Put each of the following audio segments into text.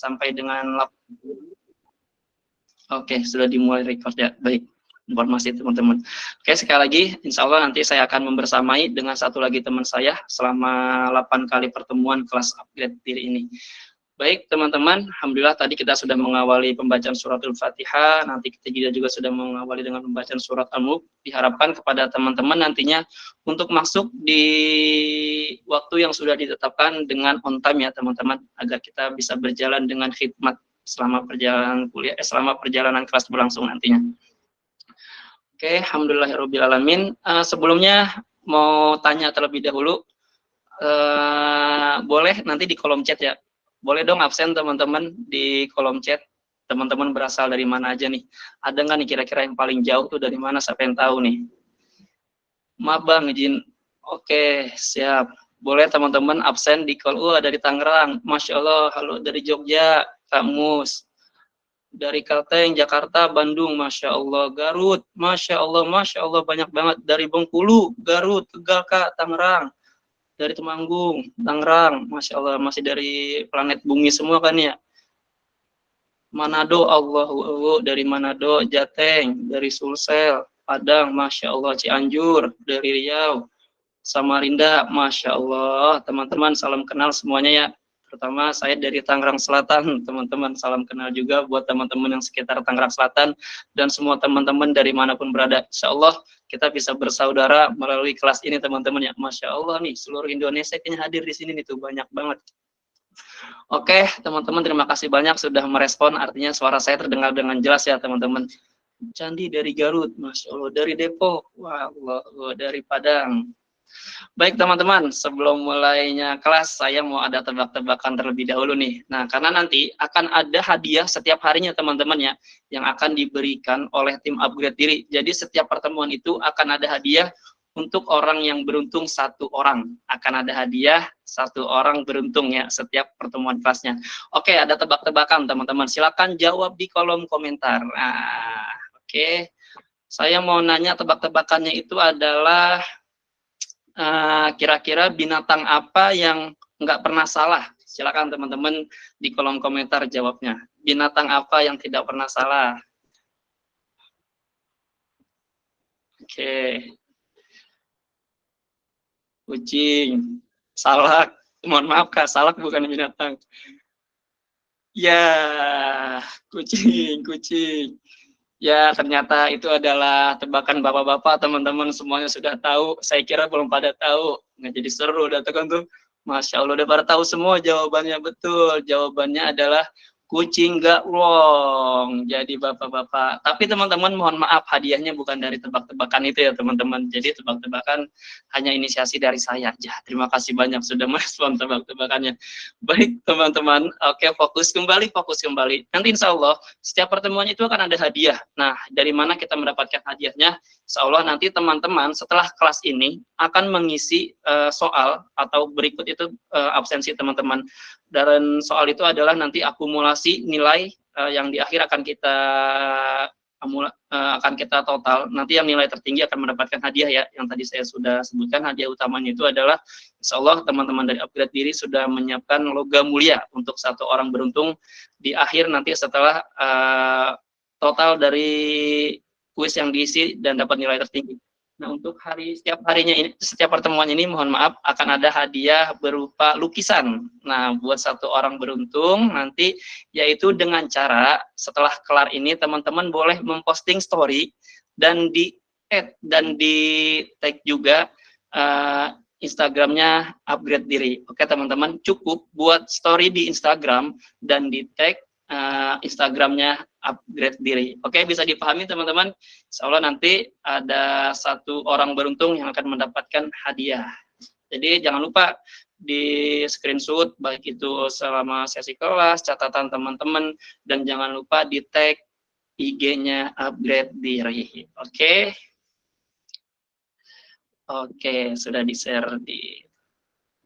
sampai dengan Oke, sudah dimulai record ya. Baik, informasi teman-teman. Oke, sekali lagi, insya Allah nanti saya akan membersamai dengan satu lagi teman saya selama 8 kali pertemuan kelas upgrade diri ini. Baik, teman-teman, alhamdulillah tadi kita sudah mengawali pembacaan suratul Fatihah, nanti kita juga sudah mengawali dengan pembacaan surat Al-Mulk. Diharapkan kepada teman-teman nantinya untuk masuk di waktu yang sudah ditetapkan dengan on time ya, teman-teman, agar kita bisa berjalan dengan khidmat selama perjalanan kuliah, selama perjalanan kelas berlangsung nantinya. Oke, alhamdulillahirobbilalamin. Sebelumnya mau tanya terlebih dahulu, boleh nanti di kolom chat ya. Boleh dong absen teman-teman di kolom chat. Teman-teman berasal dari mana aja nih? Ada nggak nih kira-kira yang paling jauh tuh dari mana? Siapa yang tahu nih? Maaf bang, izin. Oke, siap. Boleh teman-teman absen di call. Dari Tangerang. Masya Allah. Halo dari Jogja. Kak Mus. Dari Kalteng, Jakarta, Bandung, Masya Allah. Garut, Masya Allah, banyak banget. Dari Bengkulu, Garut, Tegal, Kak, Tangerang. Dari Temanggung, Tangerang, Masya Allah. Masih dari planet bumi semua kan ya. Manado, Allahu, dari Manado, Jateng, dari Sulsel, Padang, Masya Allah. Cianjur, dari Riau, Samarinda, Masya Allah. Teman-teman, salam kenal semuanya ya. Terutama saya dari Tangerang Selatan, teman-teman, salam kenal juga buat teman-teman yang sekitar Tangerang Selatan dan semua teman-teman dari manapun berada. Insya Allah kita bisa bersaudara melalui kelas ini teman-teman ya. Masya Allah nih, seluruh Indonesia kayaknya hadir di sini nih tuh, banyak banget. Oke, teman-teman, terima kasih banyak sudah merespon, artinya suara saya terdengar dengan jelas ya teman-teman. Candi dari Garut, Masya Allah, dari Depok, wah Allah, dari Padang. Baik teman-teman, sebelum mulainya kelas, saya mau ada tebak-tebakan terlebih dahulu nih. Nah, karena nanti akan ada hadiah setiap harinya teman-teman ya, yang akan diberikan oleh tim upgrade diri. Jadi setiap pertemuan itu akan ada hadiah untuk orang yang beruntung 1 orang. Akan ada hadiah 1 orang beruntung ya, setiap pertemuan kelasnya. Oke, ada tebak-tebakan teman-teman. Silakan jawab di kolom komentar. Nah, oke. Saya mau nanya tebak-tebakannya itu adalah kira-kira binatang apa yang nggak pernah salah? Silakan teman-teman di kolom komentar jawabnya. Binatang apa yang tidak pernah salah? Oke. Kucing. Salak. Mohon maaf Kak, salak bukan binatang. Ya, kucing. Ya, ternyata itu adalah tebakan bapak-bapak, teman-teman semuanya sudah tahu. Saya kira belum pada tahu. Nggak jadi seru, udah tekan tuh. Masya Allah, udah pada tahu semua jawabannya. Betul, jawabannya adalah kucing gaplong. Jadi bapak-bapak. Tapi teman-teman mohon maaf, hadiahnya bukan dari tebak-tebakan itu ya teman-teman. Jadi tebak-tebakan hanya inisiasi dari saya aja. Terima kasih banyak sudah merespon tebak-tebakannya. Baik teman-teman, oke, fokus kembali. Nanti insya Allah setiap pertemuan itu akan ada hadiah. Nah, dari mana kita mendapatkan hadiahnya? Insya Allah nanti teman-teman setelah kelas ini akan mengisi soal atau berikut itu absensi teman-teman. Dan soal itu adalah nanti akumulasi nilai yang di akhir akan kita total. Nanti yang nilai tertinggi akan mendapatkan hadiah ya. Yang tadi saya sudah sebutkan, hadiah utamanya itu adalah insya Allah teman-teman dari upgrade diri sudah menyiapkan logam mulia untuk 1 orang beruntung di akhir nanti setelah total dari kuis yang diisi dan dapat nilai tertinggi. Nah, untuk setiap pertemuan ini mohon maaf akan ada hadiah berupa lukisan. Nah, buat 1 orang beruntung nanti yaitu dengan cara setelah kelar ini teman-teman boleh memposting story dan di-add dan di-tag juga Instagramnya upgrade diri. Oke teman-teman, cukup buat story di Instagram dan di-tag Instagramnya upgrade diri. Oke, bisa dipahami teman-teman? Insya Allah nanti ada 1 orang beruntung yang akan mendapatkan hadiah. Jadi jangan lupa di screenshot baik itu selama sesi kelas, catatan teman-teman, dan jangan lupa di tag IG-nya upgrade diri. Oke. Oke, sudah di-share di.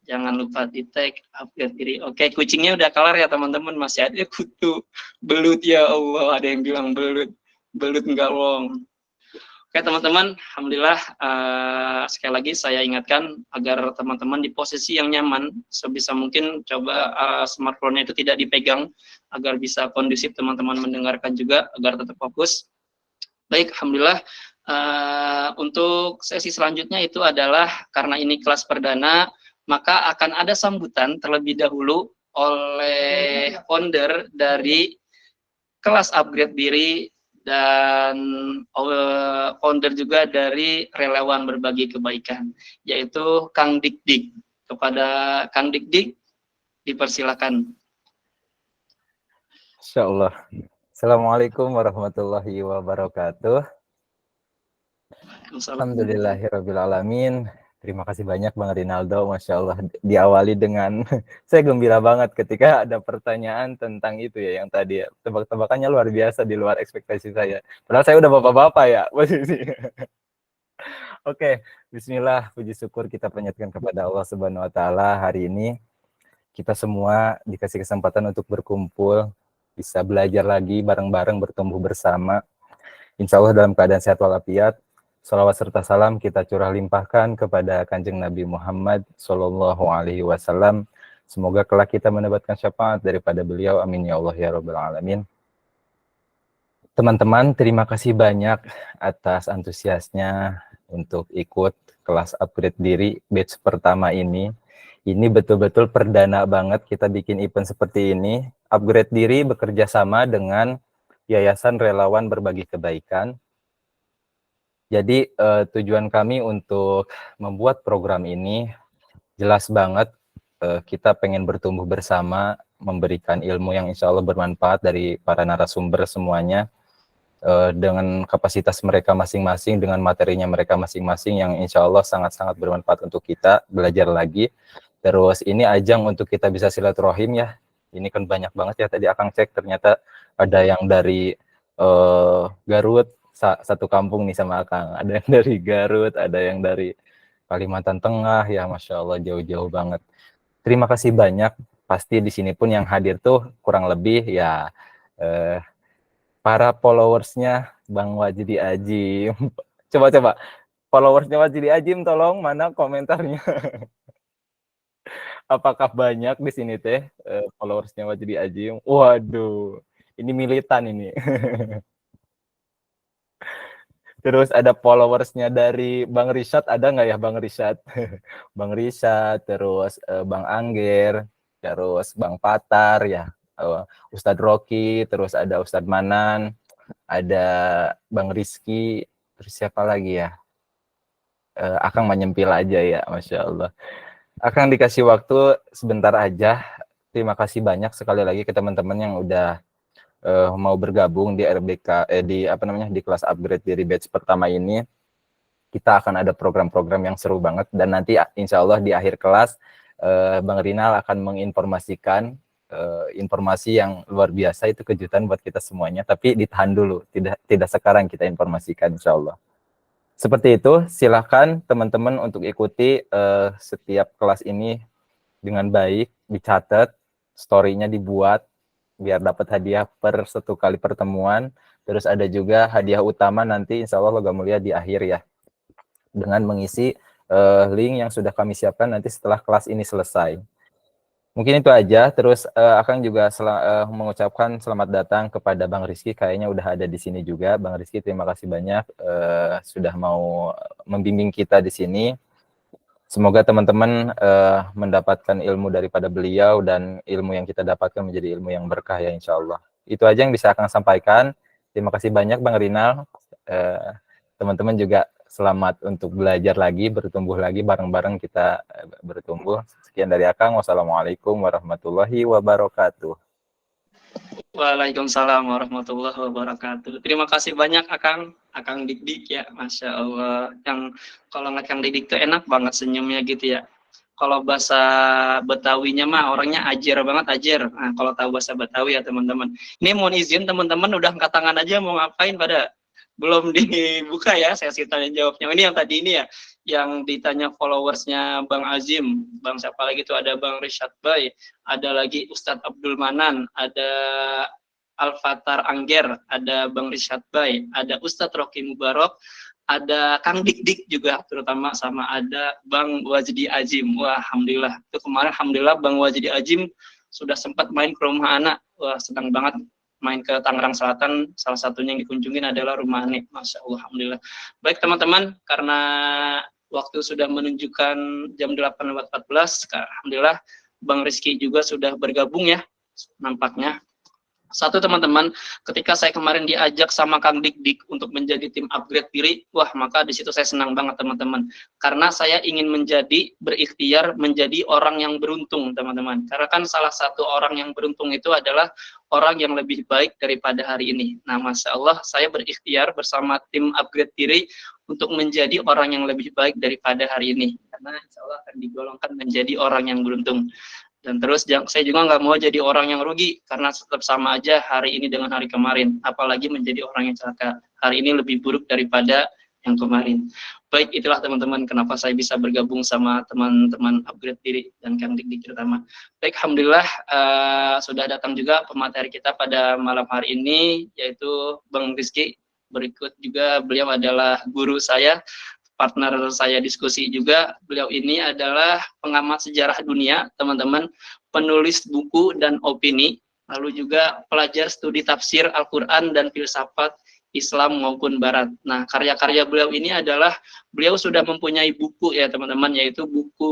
Jangan lupa di tag upgrade diri. Oke, kucingnya udah kelar ya teman-teman. Masih ada kutu belut, ya Allah. Ada yang bilang belut enggak long. Oke teman-teman, alhamdulillah sekali lagi saya ingatkan agar teman-teman di posisi yang nyaman, sebisa mungkin coba smartphone-nya itu tidak dipegang agar bisa kondusif teman-teman mendengarkan juga agar tetap fokus. Baik, alhamdulillah untuk sesi selanjutnya itu adalah karena ini kelas perdana, maka akan ada sambutan terlebih dahulu oleh founder dari kelas upgrade diri dan founder juga dari relawan berbagi kebaikan, yaitu Kang Dik-Dik. Kepada Kang Dik-Dik, dipersilakan. Insyaallah. Assalamualaikum warahmatullahi wabarakatuh. Alhamdulillahirrabbilalamin. Terima kasih banyak Bang Rinaldo, Masya Allah. Diawali dengan, saya gembira banget ketika ada pertanyaan tentang itu ya, yang tadi ya. Tebak-tebakannya luar biasa, di luar ekspektasi saya. Padahal saya udah bapak-bapak ya, posisi. Oke, bismillah, puji syukur kita panjatkan kepada Allah Subhanahu wa Ta'ala. Hari ini kita semua dikasih kesempatan untuk berkumpul, bisa belajar lagi bareng-bareng, bertumbuh bersama. Insya Allah dalam keadaan sehat walafiat. Salawat serta salam kita curah limpahkan kepada Kanjeng Nabi Muhammad Sallallahu Alaihi Wasallam. Semoga kelak kita mendapatkan syafaat daripada beliau. Amin ya Allah ya Rabbal Alamin. Teman-teman, terima kasih banyak atas antusiasnya untuk ikut kelas upgrade diri batch pertama ini. Ini betul-betul perdana banget kita bikin event seperti ini. Upgrade diri bekerja sama dengan Yayasan Relawan Berbagi Kebaikan. Jadi tujuan kami untuk membuat program ini jelas banget, kita pengen bertumbuh bersama, memberikan ilmu yang insya Allah bermanfaat dari para narasumber semuanya, dengan kapasitas mereka masing-masing, dengan materinya mereka masing-masing yang insya Allah sangat-sangat bermanfaat untuk kita belajar lagi. Terus ini ajang untuk kita bisa silaturahim ya. Ini kan banyak banget ya, tadi Akang cek ternyata ada yang dari Garut, satu kampung nih sama Akang, ada yang dari Garut, ada yang dari Kalimantan Tengah, ya Masya Allah jauh-jauh banget. Terima kasih banyak, pasti di sini pun yang hadir tuh kurang lebih ya para followersnya Bang Wajdi Ajim. Coba followersnya Wajdi Ajim, tolong mana komentarnya? Apakah banyak di sini teh followersnya Wajdi Ajim? Waduh, ini militan ini. Terus ada followersnya dari Bang Rishad, ada nggak ya Bang Rishad? Bang Rishad, terus Bang Angger, terus Bang Patar ya, Ustadz Rocky, terus ada Ustadz Manan, ada Bang Rizky, terus siapa lagi ya? Akang menyempil aja ya, Masya Allah. Akang dikasih waktu sebentar aja. Terima kasih banyak sekali lagi ke teman-teman yang udah mau bergabung di RBK di kelas upgrade dari batch pertama ini. Kita akan ada program-program yang seru banget, dan nanti insya Allah di akhir kelas Bang Rinal akan menginformasikan informasi yang luar biasa, itu kejutan buat kita semuanya, tapi ditahan dulu, tidak sekarang kita informasikan insya Allah. Seperti itu, silahkan teman-teman untuk ikuti setiap kelas ini dengan baik, dicatat, story-nya dibuat, biar dapat hadiah per satu kali pertemuan. Terus ada juga hadiah utama nanti insya Allah logam mulia di akhir ya, dengan mengisi link yang sudah kami siapkan nanti setelah kelas ini selesai. Mungkin itu aja. Terus Akang juga mengucapkan selamat datang kepada Bang Rizky, kayaknya udah ada di sini juga. Bang Rizky, terima kasih banyak sudah mau membimbing kita di sini. Semoga teman-teman mendapatkan ilmu daripada beliau, dan ilmu yang kita dapatkan menjadi ilmu yang berkah ya insya Allah. Itu aja yang bisa Akang sampaikan. Terima kasih banyak Bang Rinal. Teman-teman juga selamat untuk belajar lagi, bertumbuh lagi, bareng-bareng kita bertumbuh. Sekian dari Akang. Wassalamualaikum warahmatullahi wabarakatuh. Waalaikumsalam warahmatullahi wabarakatuh. Terima kasih banyak Akang Dik-Dik ya, Masya Allah. Yang kalau ngeliat Kang Dik-Dik tuh enak banget senyumnya gitu ya. Kalau bahasa Betawinya mah orangnya ajer banget, ajer. Nah, kalau tahu bahasa Betawi ya teman-teman. Ini mohon izin teman-teman udah angkat tangan aja mau ngapain pada belum dibuka ya sesi tanya jawabnya. Ini yang tadi ini ya, yang ditanya followersnya Bang Azim, Bang siapa lagi tuh, ada Bang Rishad Bay, ada lagi Ustadz Abdul Manan, ada Al-Fatar Angger, ada Bang Rishad Bay, ada Ustadz Rocky Mubarak, ada Kang Dik Dik juga terutama, sama ada Bang Wajdi Azim. Wah, alhamdulillah. Itu kemarin alhamdulillah Bang Wajdi Azim sudah sempat main ke rumah anak. Wah, senang banget main ke Tangerang Selatan. Salah satunya yang dikunjungin adalah rumah anak. Masya Allah, alhamdulillah. Baik teman-teman, karena waktu sudah menunjukkan jam 8.14, alhamdulillah Bang Rizky juga sudah bergabung ya, nampaknya. Satu teman-teman, ketika saya kemarin diajak sama Kang Dik Dik untuk menjadi tim upgrade diri, wah maka di situ saya senang banget teman-teman. Karena saya ingin berikhtiar menjadi orang yang beruntung teman-teman. Karena kan salah satu orang yang beruntung itu adalah orang yang lebih baik daripada hari ini. Nah, Masya Allah, saya berikhtiar bersama tim upgrade diri untuk menjadi orang yang lebih baik daripada hari ini. Karena insya Allah akan digolongkan menjadi orang yang beruntung. Dan terus saya juga nggak mau jadi orang yang rugi, karena tetap sama aja hari ini dengan hari kemarin. Apalagi menjadi orang yang celaka. Hari ini lebih buruk daripada yang kemarin. Baik, itulah teman-teman kenapa saya bisa bergabung sama teman-teman upgrade diri dan Kang Dik Dik terutama. Baik, alhamdulillah sudah datang juga pemateri kita pada malam hari ini, yaitu Bang Rizky. Berikut juga beliau adalah guru saya, partner saya diskusi juga. Beliau ini adalah pengamat sejarah dunia, teman-teman, penulis buku dan opini, lalu juga pelajar studi tafsir Al-Quran dan filsafat Islam maupun Barat. Nah, karya-karya beliau ini adalah, beliau sudah mempunyai buku ya teman-teman, yaitu buku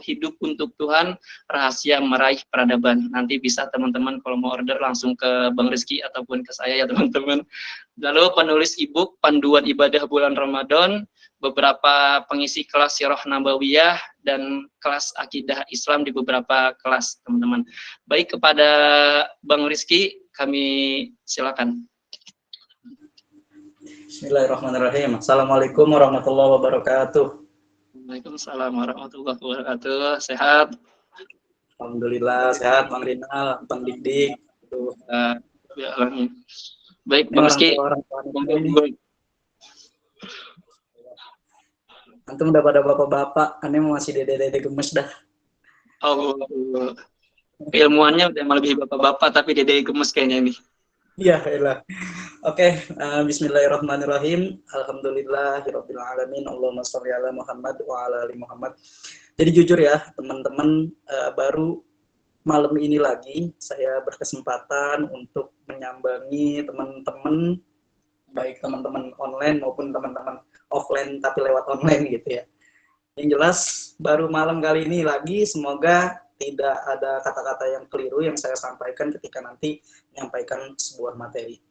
Hidup untuk Tuhan, Rahasia Meraih Peradaban. Nanti bisa teman-teman kalau mau order langsung ke Bang Rizky ataupun ke saya ya teman-teman. Lalu penulis e-book Panduan Ibadah Bulan Ramadan, beberapa pengisi kelas Sirah Nabawiyah, dan kelas Akidah Islam di beberapa kelas, teman-teman. Baik, kepada Bang Rizky, kami silakan. Bismillahirrahmanirrahim. Assalamualaikum warahmatullahi wabarakatuh. Waalaikumsalam warahmatullahi wabarakatuh. Sehat? Alhamdulillah sehat, Bang Rinal, Bang Dik Dik. Ya, baik, Bang Rizky. Antum udah pada bapak-bapak, aneh masih dede-dede gemes dah. Oh, ilmuannya udah lebih bapak-bapak tapi dede gemes kayaknya ini. Iya, elah. Oke, bismillahirrahmanirrahim. Alhamdulillahirabbil alamin. Allahumma shalli ala Muhammad wa ala ali Muhammad. Jadi jujur ya, teman-teman, baru malam ini lagi saya berkesempatan untuk menyambangi teman-teman, baik teman-teman online maupun teman-teman offline tapi lewat online gitu ya. Yang jelas baru malam kali ini lagi, semoga tidak ada kata-kata yang keliru yang saya sampaikan ketika nanti menyampaikan sebuah materi.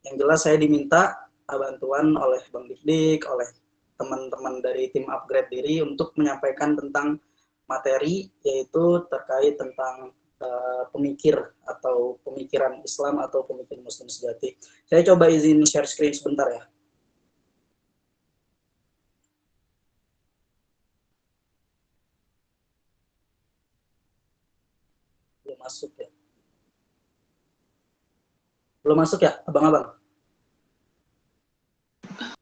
Yang jelas saya diminta bantuan oleh Bang Dik Dik, oleh teman-teman dari tim upgrade diri untuk menyampaikan tentang materi, yaitu terkait tentang pemikir atau pemikiran Islam atau pemikir Muslim sejati. Saya coba izin share screen sebentar ya. Masuk ya, belum masuk ya abang-abang?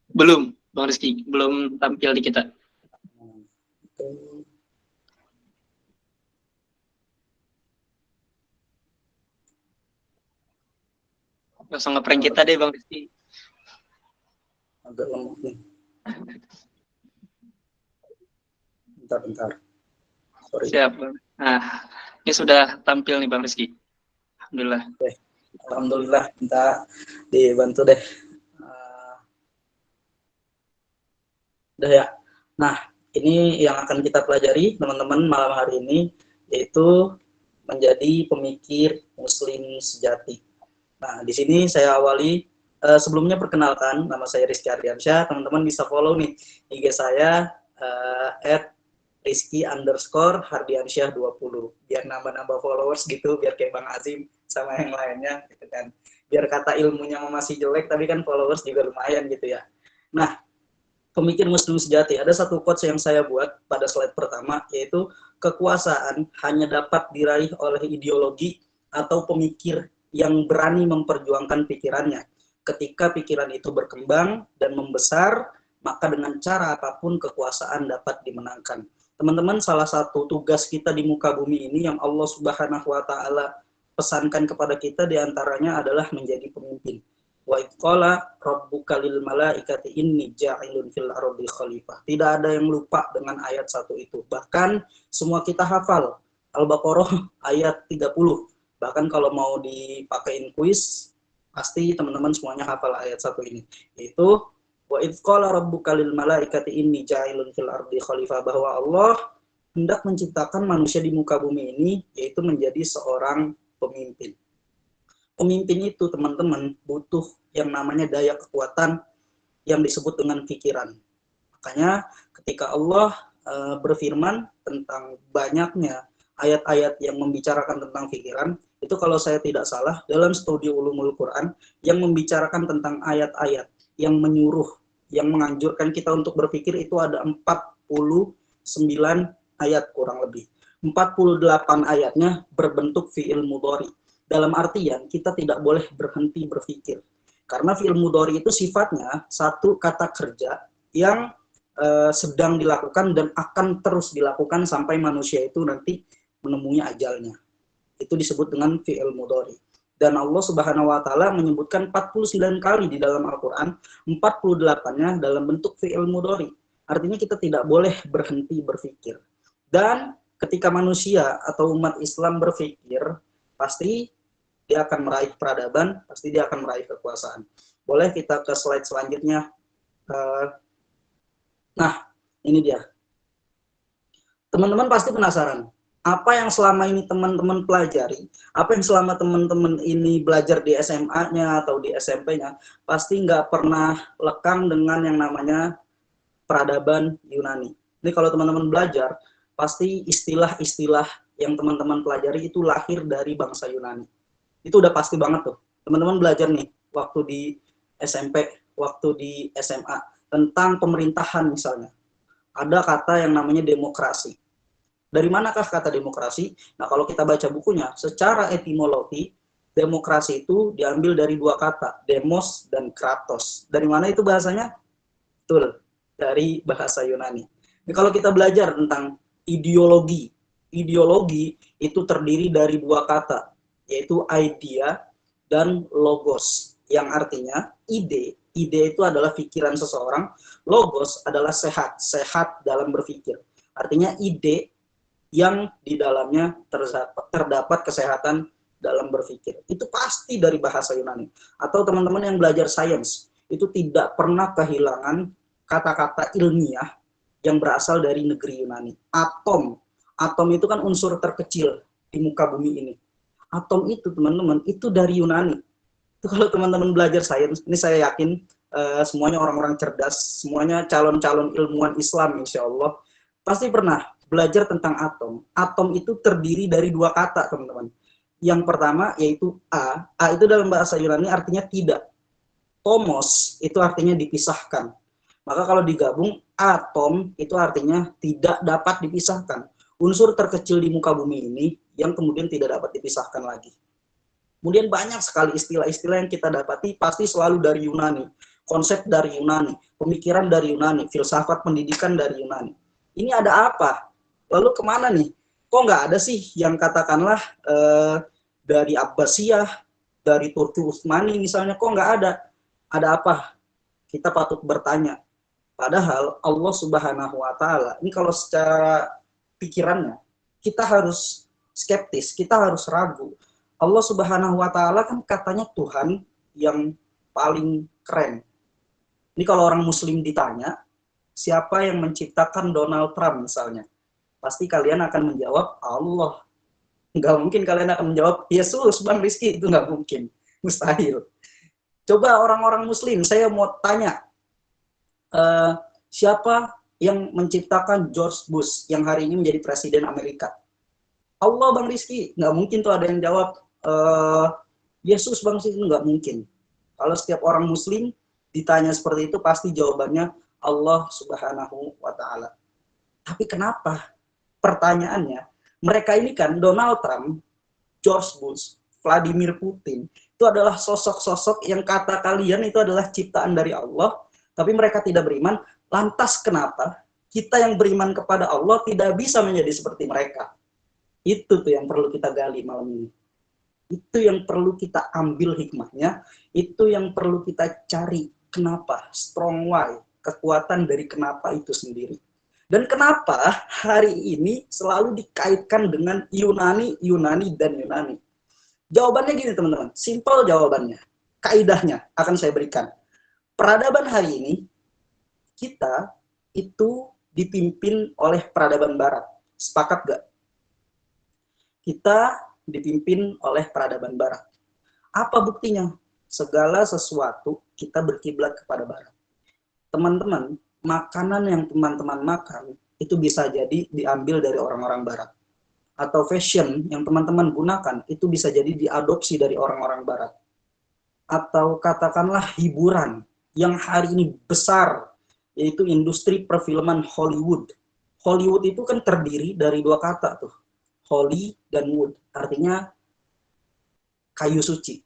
Belum, Bang Rizky, belum tampil di kita. Langsung ngeprank kita deh Bang Rizky. Agak lemot nih. Bentar. Sorry. Siap, Bang. Nah, ini sudah tampil nih Bang Rizky. Alhamdulillah. Oke. Alhamdulillah, minta dibantu deh. Udah ya. Nah, ini yang akan kita pelajari teman-teman malam hari ini, yaitu menjadi pemikir Muslim sejati. Nah, di sini saya awali, sebelumnya perkenalkan, nama saya Rizky Ardiansyah. Teman-teman bisa follow nih IG saya @rizky_hardiansyah20, biar nambah-nambah followers gitu, biar kayak Bang Azim sama yang lainnya gitu kan. Biar kata ilmunya masih jelek tapi kan followers juga lumayan gitu ya. Nah, pemikir Muslim sejati, ada satu quotes yang saya buat pada slide pertama, yaitu kekuasaan hanya dapat diraih oleh ideologi atau pemikir yang berani memperjuangkan pikirannya. Ketika pikiran itu berkembang dan membesar, maka dengan cara apapun kekuasaan dapat dimenangkan. Teman-teman, salah satu tugas kita di muka bumi ini yang Allah Subhanahu wa Ta'ala pesankan kepada kita diantaranya adalah menjadi pemimpin. Wa iqala rabbuka lil malaikati inni ja'ilun fil ardi khalifah. Tidak ada yang lupa dengan ayat 1 itu. Bahkan semua kita hafal Al-Baqarah ayat 30. Bahkan kalau mau dipakein kuis, pasti teman-teman semuanya hafal ayat 1 ini. Itu wa idz qala rabbuka lil malaikati inni ja'ilun fil ardi khalifah, bahwa Allah hendak menciptakan manusia di muka bumi ini, yaitu menjadi seorang pemimpin. Pemimpin itu teman-teman butuh yang namanya daya kekuatan yang disebut dengan pikiran. Makanya ketika Allah berfirman tentang banyaknya ayat-ayat yang membicarakan tentang pikiran, itu kalau saya tidak salah dalam studi Ulumul Quran yang membicarakan tentang ayat-ayat yang menyuruh, yang menganjurkan kita untuk berpikir, itu ada 49 ayat kurang lebih. 48 ayatnya berbentuk fi'il mudhari. Dalam artian kita tidak boleh berhenti berpikir. Karena fi'il mudhari itu sifatnya satu kata kerja yang sedang dilakukan dan akan terus dilakukan sampai manusia itu nanti menemui ajalnya. Itu disebut dengan fi'il mudhari. Dan Allah Subhanahu wa taala menyebutkan 49 kali di dalam Al-Qur'an, 48-nya dalam bentuk fi'il mudhari. Artinya kita tidak boleh berhenti berpikir. Dan ketika manusia atau umat Islam berpikir, pasti dia akan meraih peradaban, pasti dia akan meraih kekuasaan. Boleh kita ke slide selanjutnya. Nah, ini dia. Teman-teman pasti penasaran, apa yang selama ini teman-teman pelajari, apa yang selama teman-teman ini belajar di SMA-nya atau di SMP-nya, pasti nggak pernah lekang dengan yang namanya peradaban Yunani. Ini kalau teman-teman belajar, pasti istilah-istilah yang teman-teman pelajari itu lahir dari bangsa Yunani. Itu udah pasti banget tuh. Teman-teman belajar nih, waktu di SMP, waktu di SMA, tentang pemerintahan misalnya. Ada kata yang namanya demokrasi. Dari manakah kata demokrasi? Nah, kalau kita baca bukunya, secara etimologi, demokrasi itu diambil dari dua kata, demos dan kratos. Dari mana itu bahasanya? Betul, dari bahasa Yunani. Nah, kalau kita belajar tentang ideologi, ideologi itu terdiri dari dua kata, yaitu idea dan logos, yang artinya ide itu adalah pikiran seseorang, logos adalah sehat dalam berpikir. Artinya ide yang di dalamnya terdapat kesehatan dalam berpikir. Itu pasti dari bahasa Yunani. Atau teman-teman yang belajar sains, itu tidak pernah kehilangan kata-kata ilmiah yang berasal dari negeri Yunani. Atom itu kan unsur terkecil di muka bumi ini. Atom itu teman-teman itu dari Yunani. Itu kalau teman-teman belajar sains, ini saya yakin semuanya orang-orang cerdas, semuanya calon-calon ilmuwan Islam insya Allah pasti pernah belajar tentang atom. Atom itu terdiri dari dua kata teman-teman. Yang pertama yaitu A itu dalam bahasa Yunani artinya tidak. Tomos itu artinya dipisahkan. Maka kalau digabung atom itu artinya tidak dapat dipisahkan. Unsur terkecil di muka bumi ini yang kemudian tidak dapat dipisahkan lagi. Kemudian banyak sekali istilah-istilah yang kita dapati pasti selalu dari Yunani. Konsep dari Yunani, pemikiran dari Yunani, filsafat pendidikan dari Yunani. Ini ada apa? Lalu kemana nih? Kok nggak ada sih yang katakanlah dari Abbasiyah, dari Turki Utsmani misalnya, kok nggak ada? Ada apa? Kita patut bertanya. Padahal Allah Subhanahu wa taala, ini kalau secara pikirannya, kita harus skeptis, kita harus ragu. Allah Subhanahu wa taala kan katanya Tuhan yang paling keren. Ini kalau orang muslim ditanya, siapa yang menciptakan Donald Trump misalnya? Pasti kalian akan menjawab Allah. Nggak mungkin kalian akan menjawab Yesus, Bang Rizky, itu nggak mungkin. Mustahil. Coba orang-orang muslim, saya mau tanya, siapa yang menciptakan George Bush yang hari ini menjadi presiden Amerika? Allah, Bang Rizky. Nggak mungkin tuh ada yang jawab Yesus, Bang Rizky, nggak mungkin. Kalau setiap orang muslim ditanya seperti itu, pasti jawabannya Allah Subhanahu wa ta'ala. Tapi kenapa? Pertanyaannya, mereka ini kan Donald Trump, George Bush, Vladimir Putin, itu adalah sosok-sosok yang kata kalian itu adalah ciptaan dari Allah, tapi mereka tidak beriman. Lantas kenapa kita yang beriman kepada Allah tidak bisa menjadi seperti mereka? Itu tuh yang perlu kita gali malam ini. Itu yang perlu kita ambil hikmahnya, itu yang perlu kita cari. Kenapa? Strong why, kekuatan dari kenapa itu sendiri. Dan kenapa hari ini selalu dikaitkan dengan Yunani, Yunani, dan Yunani? Jawabannya gini teman-teman, simple jawabannya. Kaidahnya akan saya berikan. Peradaban hari ini, kita itu dipimpin oleh peradaban barat. Sepakat gak? Kita dipimpin oleh peradaban barat. Apa buktinya? Segala sesuatu kita berkiblat kepada barat. Teman-teman, makanan yang teman-teman makan itu bisa jadi diambil dari orang-orang barat. Atau fashion yang teman-teman gunakan itu bisa jadi diadopsi dari orang-orang barat. Atau katakanlah hiburan yang hari ini besar, yaitu industri perfilman Hollywood. Hollywood itu kan terdiri dari dua kata tuh, holy dan wood, artinya kayu suci.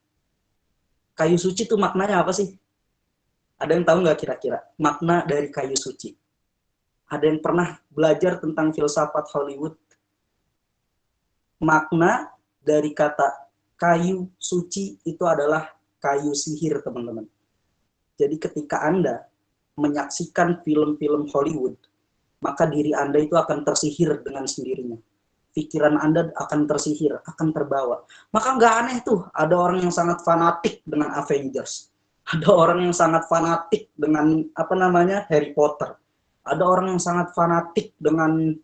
Kayu suci itu maknanya apa sih? Ada yang tahu nggak kira-kira makna dari kayu suci? Ada yang pernah belajar tentang filsafat Hollywood? Makna dari kata kayu suci itu adalah kayu sihir, teman-teman. Jadi ketika Anda menyaksikan film-film Hollywood, maka diri Anda itu akan tersihir dengan sendirinya. Pikiran Anda akan tersihir, akan terbawa. Maka nggak aneh tuh, ada orang yang sangat fanatik dengan Avengers. Ada orang yang sangat fanatik dengan, Harry Potter. Ada orang yang sangat fanatik dengan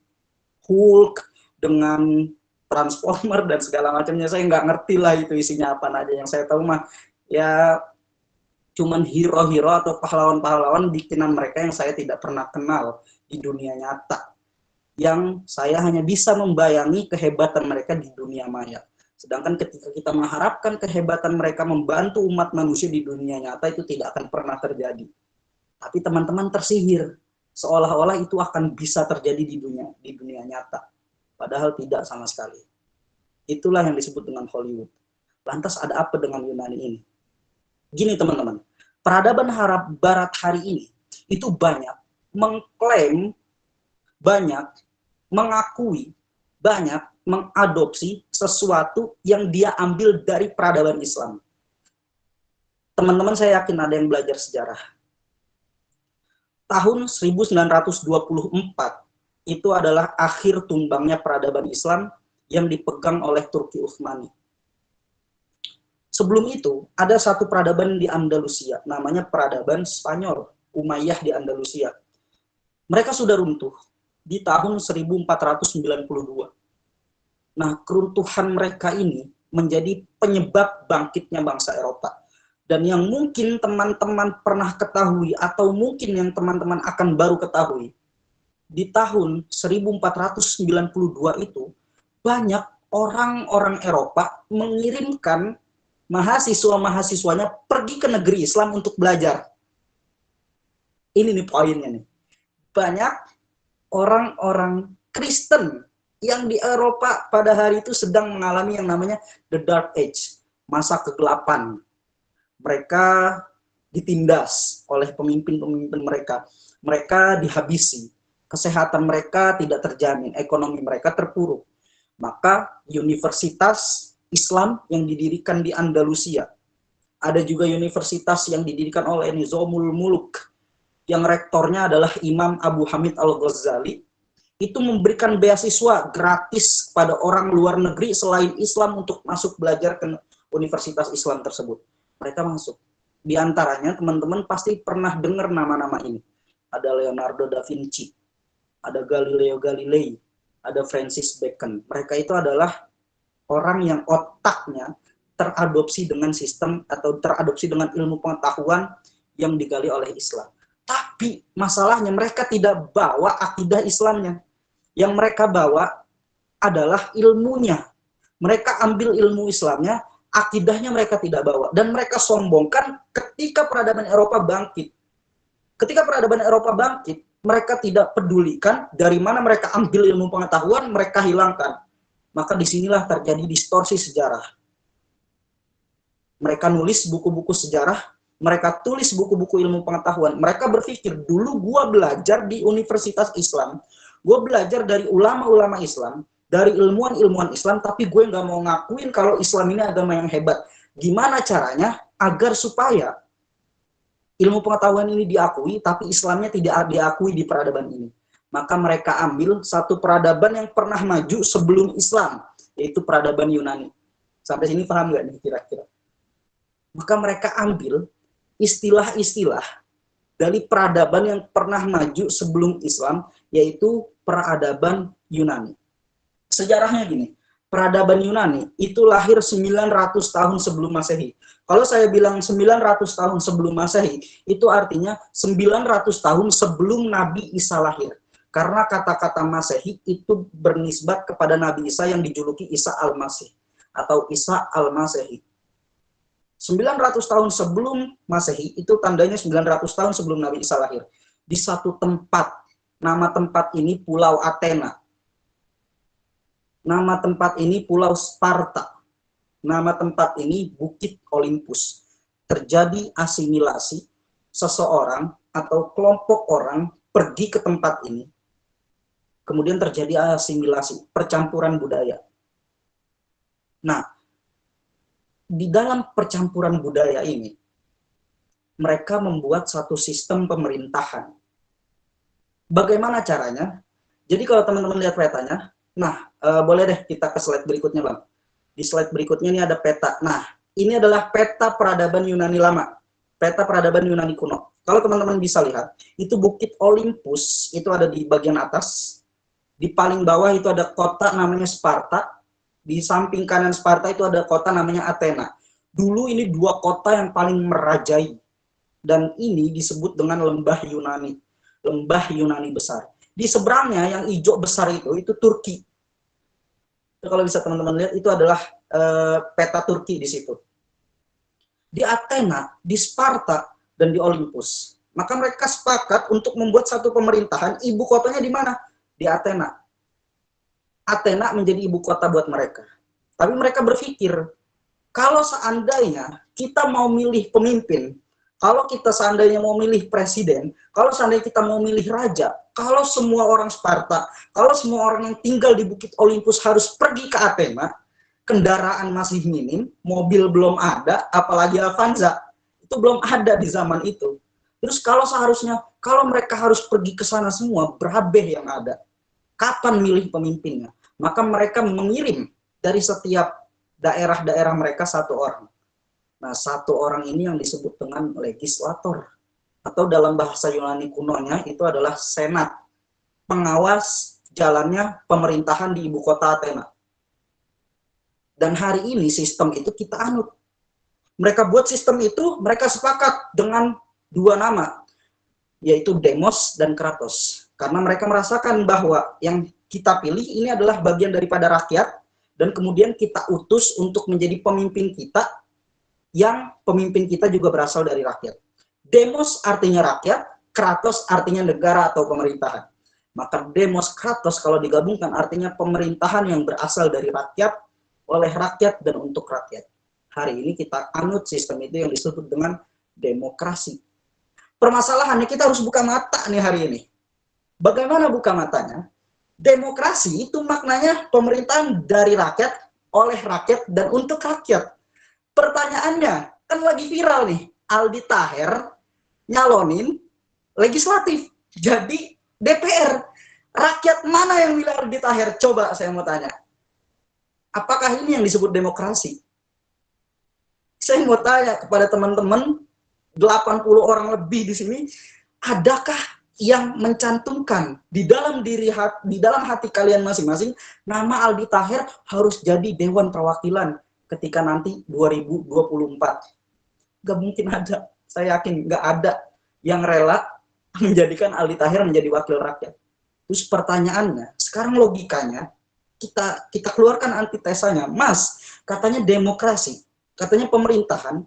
Hulk, dengan Transformer, dan segala macamnya. Saya nggak ngerti lah itu isinya apa aja. Yang saya tahu mah, ya cuman hero-hero atau pahlawan-pahlawan bikinan mereka yang saya tidak pernah kenal di dunia nyata. Yang saya hanya bisa membayangi kehebatan mereka di dunia maya. Sedangkan ketika kita mengharapkan kehebatan mereka membantu umat manusia di dunia nyata, itu tidak akan pernah terjadi. Tapi teman-teman tersihir, seolah-olah itu akan bisa terjadi di dunia nyata. Padahal tidak sama sekali. Itulah yang disebut dengan Hollywood. Lantas ada apa dengan Yunani ini? Gini teman-teman, peradaban barat hari ini itu banyak mengklaim, banyak mengakui, banyak mengadopsi sesuatu yang dia ambil dari peradaban Islam. Teman-teman, saya yakin ada yang belajar sejarah. Tahun 1924 itu adalah akhir tumbangnya peradaban Islam yang dipegang oleh Turki Utsmani. Sebelum itu, ada satu peradaban di Andalusia, namanya peradaban Spanyol, Umayyah di Andalusia. Mereka sudah runtuh di tahun 1492. Nah, keruntuhan mereka ini menjadi penyebab bangkitnya bangsa Eropa. Dan yang mungkin teman-teman pernah ketahui, atau mungkin yang teman-teman akan baru ketahui, di tahun 1492 itu, banyak orang-orang Eropa mengirimkan mahasiswa-mahasiswanya pergi ke negeri Islam untuk belajar. Ini nih poinnya nih. Banyak orang-orang Kristen yang di Eropa pada hari itu sedang mengalami yang namanya The Dark Age, masa kegelapan. Mereka ditindas oleh pemimpin-pemimpin mereka. Mereka dihabisi. Kesehatan mereka tidak terjamin. Ekonomi mereka terpuruk. Maka universitas Islam yang didirikan di Andalusia. Ada juga universitas yang didirikan oleh Nizamul Muluk, yang rektornya adalah Imam Abu Hamid Al-Ghazali, itu memberikan beasiswa gratis kepada orang luar negeri selain Islam untuk masuk belajar ke universitas Islam tersebut. Mereka masuk. Di antaranya teman-teman pasti pernah dengar nama-nama ini. Ada Leonardo da Vinci, ada Galileo Galilei, ada Francis Bacon. Mereka itu adalah orang yang otaknya teradopsi dengan sistem atau teradopsi dengan ilmu pengetahuan yang digali oleh Islam. Tapi masalahnya mereka tidak bawa akidah Islamnya. Yang mereka bawa adalah ilmunya. Mereka ambil ilmu Islamnya, akidahnya mereka tidak bawa. Dan mereka sombongkan ketika peradaban Eropa bangkit. Ketika peradaban Eropa bangkit, mereka tidak pedulikan dari mana mereka ambil ilmu pengetahuan, mereka hilangkan. Maka disinilah terjadi distorsi sejarah. Mereka nulis buku-buku sejarah, mereka tulis buku-buku ilmu pengetahuan. Mereka berpikir, dulu gua belajar di universitas Islam, gua belajar dari ulama-ulama Islam, dari ilmuwan-ilmuwan Islam, tapi gue nggak mau ngakuin kalau Islam ini agama yang hebat. Gimana caranya agar supaya ilmu pengetahuan ini diakui, tapi Islamnya tidak diakui di peradaban ini? Maka mereka ambil satu peradaban yang pernah maju sebelum Islam, yaitu peradaban Yunani. Sampai sini paham nggak nih kira-kira? Maka mereka ambil istilah-istilah dari peradaban yang pernah maju sebelum Islam, yaitu peradaban Yunani. Sejarahnya gini, peradaban Yunani itu lahir 900 tahun sebelum Masehi. Kalau saya bilang 900 tahun sebelum Masehi, itu artinya 900 tahun sebelum Nabi Isa lahir. Karena kata-kata Masehi itu bernisbat kepada Nabi Isa yang dijuluki Isa Al-Masih atau Isa Al-Masehi. 900 tahun sebelum Masehi, itu tandanya 900 tahun sebelum Nabi Isa lahir. Di satu tempat, nama tempat ini Pulau Athena. Nama tempat ini Pulau Sparta. Nama tempat ini Bukit Olympus. Terjadi asimilasi, seseorang atau kelompok orang pergi ke tempat ini. Kemudian terjadi asimilasi, percampuran budaya. Nah, di dalam percampuran budaya ini, mereka membuat satu sistem pemerintahan. Bagaimana caranya? Jadi kalau teman-teman lihat petanya, nah boleh deh kita ke slide berikutnya Bang. Di slide berikutnya ini ada peta. Nah, ini adalah peta peradaban Yunani lama, peta peradaban Yunani kuno. Kalau teman-teman bisa lihat, itu Bukit Olympus, itu ada di bagian atas. Di paling bawah itu ada kota namanya Sparta. Di samping kanan Sparta itu ada kota namanya Athena. Dulu ini dua kota yang paling merajai. Dan ini disebut dengan lembah Yunani. Lembah Yunani besar. Di seberangnya yang hijau besar itu Turki. Kalau bisa teman-teman lihat, itu adalah peta Turki di situ. Di Athena, di Sparta, dan di Olympus. Maka mereka sepakat untuk membuat satu pemerintahan. Ibu kotanya di mana? Di Athena. Athena menjadi ibu kota buat mereka. Tapi mereka berpikir, kalau seandainya kita mau milih pemimpin, kalau kita seandainya mau milih presiden, kalau seandainya kita mau milih raja, kalau semua orang Sparta, kalau semua orang yang tinggal di Bukit Olympus harus pergi ke Athena, kendaraan masih minim, mobil belum ada, apalagi Avanza, itu belum ada di zaman itu. Terus kalau seharusnya, kalau mereka harus pergi ke sana semua, berabe yang ada. Kapan milih pemimpinnya? Maka mereka mengirim dari setiap daerah-daerah mereka satu orang. Nah, satu orang ini yang disebut dengan legislator. Atau dalam bahasa Yunani kunonya itu adalah senat. Pengawas jalannya pemerintahan di ibu kota Athena. Dan hari ini sistem itu kita anut. Mereka buat sistem itu, mereka sepakat dengan dua nama, yaitu Demos dan Kratos. Karena mereka merasakan bahwa yang kita pilih ini adalah bagian daripada rakyat, dan kemudian kita utus untuk menjadi pemimpin kita, yang pemimpin kita juga berasal dari rakyat. Demos artinya rakyat, Kratos artinya negara atau pemerintahan. Maka Demos Kratos kalau digabungkan artinya pemerintahan yang berasal dari rakyat, oleh rakyat, dan untuk rakyat. Hari ini kita anut sistem itu yang disebut dengan demokrasi. Permasalahannya kita harus buka mata nih hari ini. Bagaimana buka matanya? Demokrasi itu maknanya pemerintahan dari rakyat, oleh rakyat, dan untuk rakyat. Pertanyaannya, kan lagi viral nih, Aldi Taher nyalonin legislatif. Jadi DPR, rakyat mana yang milih Aldi Taher? Coba saya mau tanya. Apakah ini yang disebut demokrasi? Saya mau tanya kepada teman-teman, 80 orang lebih di sini, adakah yang mencantumkan di dalam hati kalian masing-masing nama Aldi Taher harus jadi Dewan Perwakilan ketika nanti 2024? Gak mungkin ada, saya yakin gak ada yang rela menjadikan Aldi Taher menjadi wakil rakyat. Terus pertanyaannya, sekarang logikanya kita keluarkan antitesanya. Mas, katanya demokrasi, katanya pemerintahan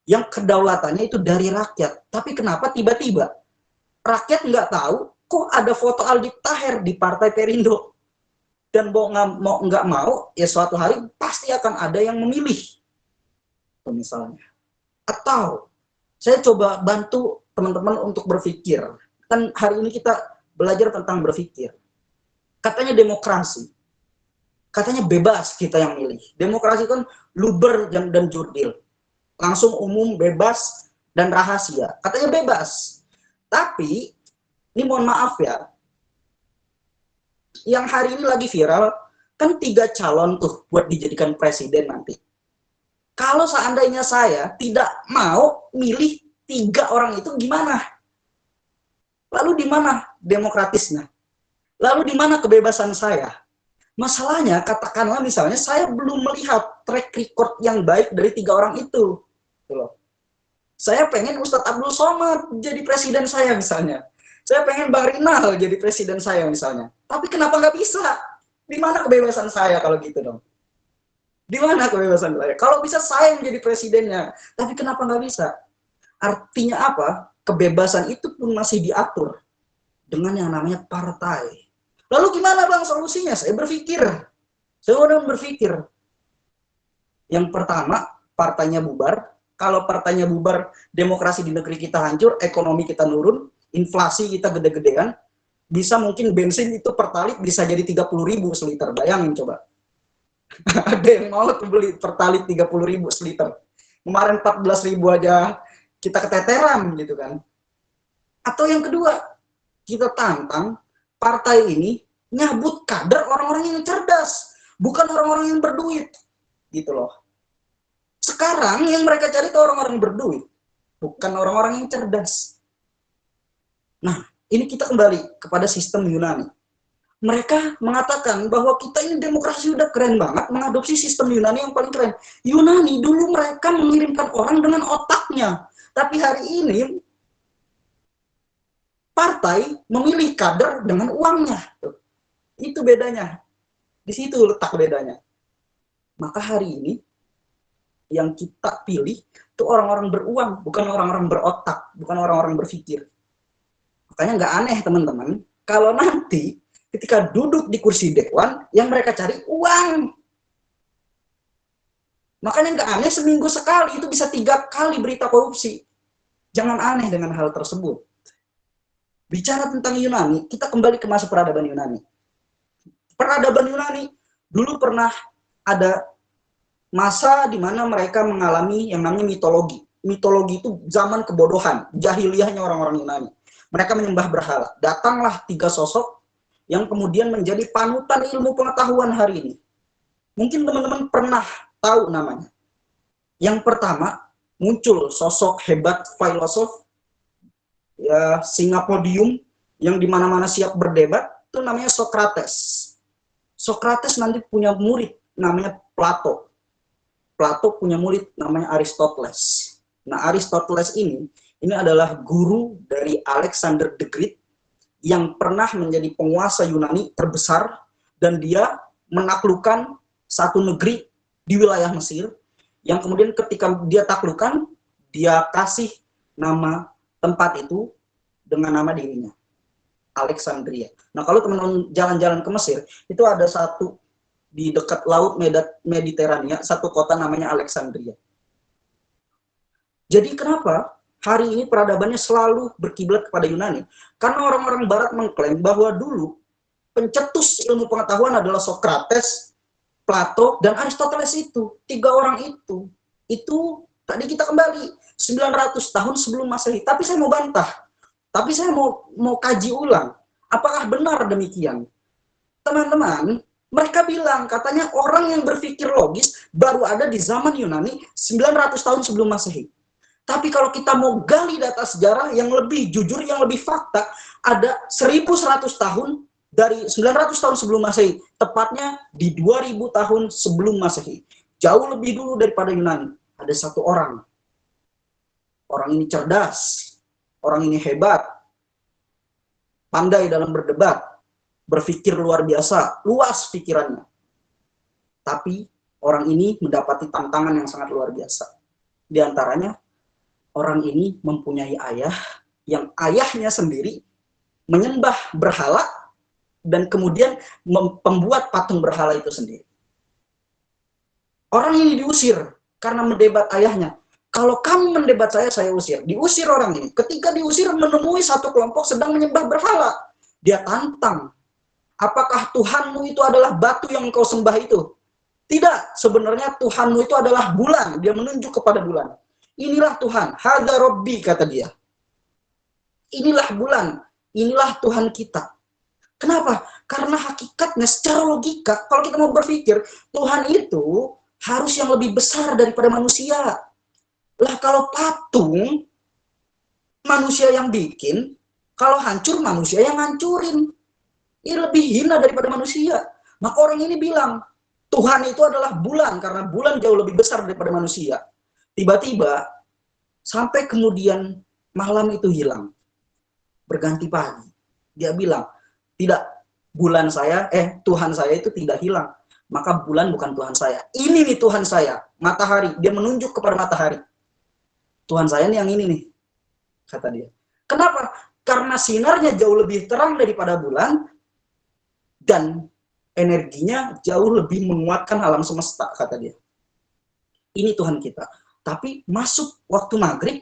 yang kedaulatannya itu dari rakyat, tapi kenapa tiba-tiba rakyat nggak tahu kok ada foto Aldi Taher di Partai Perindo? Dan mau nggak mau, ya suatu hari pasti akan ada yang memilih, misalnya. Atau saya coba bantu teman-teman untuk berpikir. Kan hari ini kita belajar tentang berpikir. Katanya demokrasi. Katanya bebas kita yang milih. Demokrasi kan luber dan jurdil. Langsung umum, bebas, dan rahasia. Katanya bebas. Tapi, ini mohon maaf ya, yang hari ini lagi viral, kan 3 calon tuh buat dijadikan presiden nanti. Kalau seandainya saya tidak mau milih 3 orang itu gimana? Lalu di mana demokratisnya? Lalu di mana kebebasan saya? Masalahnya, katakanlah misalnya saya belum melihat track record yang baik dari 3 orang itu. Saya pengen Ustadz Abdul Somad jadi presiden saya misalnya. Saya pengen Bang Rinal jadi presiden saya misalnya. Tapi kenapa nggak bisa? Di mana kebebasan saya kalau gitu dong? Di mana kebebasan saya? Kalau bisa saya menjadi presidennya. Tapi kenapa nggak bisa? Artinya apa? Kebebasan itu pun masih diatur dengan yang namanya partai. Lalu gimana Bang solusinya? Saya berpikir. Saya udah berpikir. Yang pertama, partainya bubar. Kalau partainya bubar, demokrasi di negeri kita hancur, ekonomi kita nurun, inflasi kita gede-gedean, bisa mungkin bensin itu pertalit bisa jadi 30.000 seliter. Bayangin coba. Ada yang mau tuh beli pertalit 30.000 seliter. Kemarin 14.000 aja kita keteteran gitu kan. Atau yang kedua, kita tantang partai ini nyabut kader orang-orang yang cerdas, bukan orang-orang yang berduit, gitu loh. Sekarang yang mereka cari itu orang-orang berduit, bukan orang-orang yang cerdas. Nah, ini kita kembali kepada sistem Yunani. Mereka mengatakan bahwa kita ini demokrasi udah keren banget, mengadopsi sistem Yunani yang paling keren. Yunani dulu mereka mengirimkan orang dengan otaknya, tapi hari ini partai memilih kader dengan uangnya. Itu bedanya. Di situ letak bedanya. Maka hari ini yang kita pilih itu orang-orang beruang, bukan orang-orang berotak, bukan orang-orang berpikir. Makanya nggak aneh teman-teman, kalau nanti ketika duduk di kursi dewan, yang mereka cari uang. Makanya nggak aneh seminggu sekali itu bisa 3 kali berita korupsi. Jangan aneh dengan hal tersebut. Bicara tentang Yunani, kita kembali ke masa peradaban Yunani. Peradaban Yunani dulu pernah ada masa di mana mereka mengalami yang namanya mitologi. Mitologi itu zaman kebodohan, jahiliyahnya orang-orang Yunani. Mereka menyembah berhala. Datanglah 3 sosok yang kemudian menjadi panutan ilmu pengetahuan hari ini. Mungkin teman-teman pernah tahu namanya. Yang pertama, muncul sosok hebat filosof, ya, singa podium, yang dimana-mana siap berdebat, itu namanya Socrates. Socrates nanti punya murid namanya Plato. Plato punya murid namanya Aristoteles. Nah, Aristoteles ini adalah guru dari Alexander the Great yang pernah menjadi penguasa Yunani terbesar, dan dia menaklukkan satu negeri di wilayah Mesir, yang kemudian ketika dia taklukkan, dia kasih nama tempat itu dengan nama dirinya, Alexandria. Nah, kalau teman-teman jalan-jalan ke Mesir, itu ada satu di dekat laut Mediterania, satu kota namanya Alexandria. Jadi kenapa hari ini peradabannya selalu berkiblat kepada Yunani? Karena orang-orang Barat mengklaim bahwa dulu pencetus ilmu pengetahuan adalah Socrates, Plato, dan Aristoteles itu. 3 orang itu tadi kita kembali 900 tahun sebelum Masehi. Tapi saya mau bantah. Tapi saya mau kaji ulang. Apakah benar demikian? Teman-teman, mereka bilang katanya orang yang berpikir logis baru ada di zaman Yunani 900 tahun sebelum Masehi. Tapi kalau kita mau gali data sejarah yang lebih jujur, yang lebih fakta, ada 1100 tahun dari 900 tahun sebelum Masehi, tepatnya di 2000 tahun sebelum Masehi. Jauh lebih dulu daripada Yunani. Ada satu orang. Orang ini cerdas. Orang ini hebat, pandai dalam berdebat, berpikir luar biasa, luas pikirannya. Tapi orang ini mendapati tantangan yang sangat luar biasa. Di antaranya, orang ini mempunyai ayah, yang ayahnya sendiri menyembah berhala, dan kemudian membuat patung berhala itu sendiri. Orang ini diusir karena mendebat ayahnya. Kalau kamu mendebat saya usir. Diusir orang ini. Ketika diusir, menemui satu kelompok sedang menyembah berhala. Dia tantang. apakah Tuhanmu itu adalah batu yang engkau sembah itu? Tidak, sebenarnya Tuhanmu itu adalah bulan. Dia menunjuk kepada bulan. Inilah Tuhan, hadza Rabbi, kata dia. Inilah bulan, inilah Tuhan kita. Kenapa? Karena hakikatnya secara logika, kalau kita mau berpikir, Tuhan itu harus yang lebih besar daripada manusia. Lah kalau patung, manusia yang bikin, kalau hancur manusia yang hancurin. Ini lebih hina daripada manusia. Maka orang ini bilang, Tuhan itu adalah bulan, karena bulan jauh lebih besar daripada manusia. Tiba-tiba, sampai kemudian malam itu hilang. Berganti pagi. Dia bilang, tidak, Tuhan saya itu tidak hilang. Maka bulan bukan Tuhan saya. Ini nih Tuhan saya, matahari. Dia menunjuk kepada matahari. Tuhan saya nih yang ini nih, kata dia. Kenapa? Karena sinarnya jauh lebih terang daripada bulan, dan energinya jauh lebih menguatkan alam semesta, kata dia. Ini Tuhan kita. Tapi masuk waktu maghrib,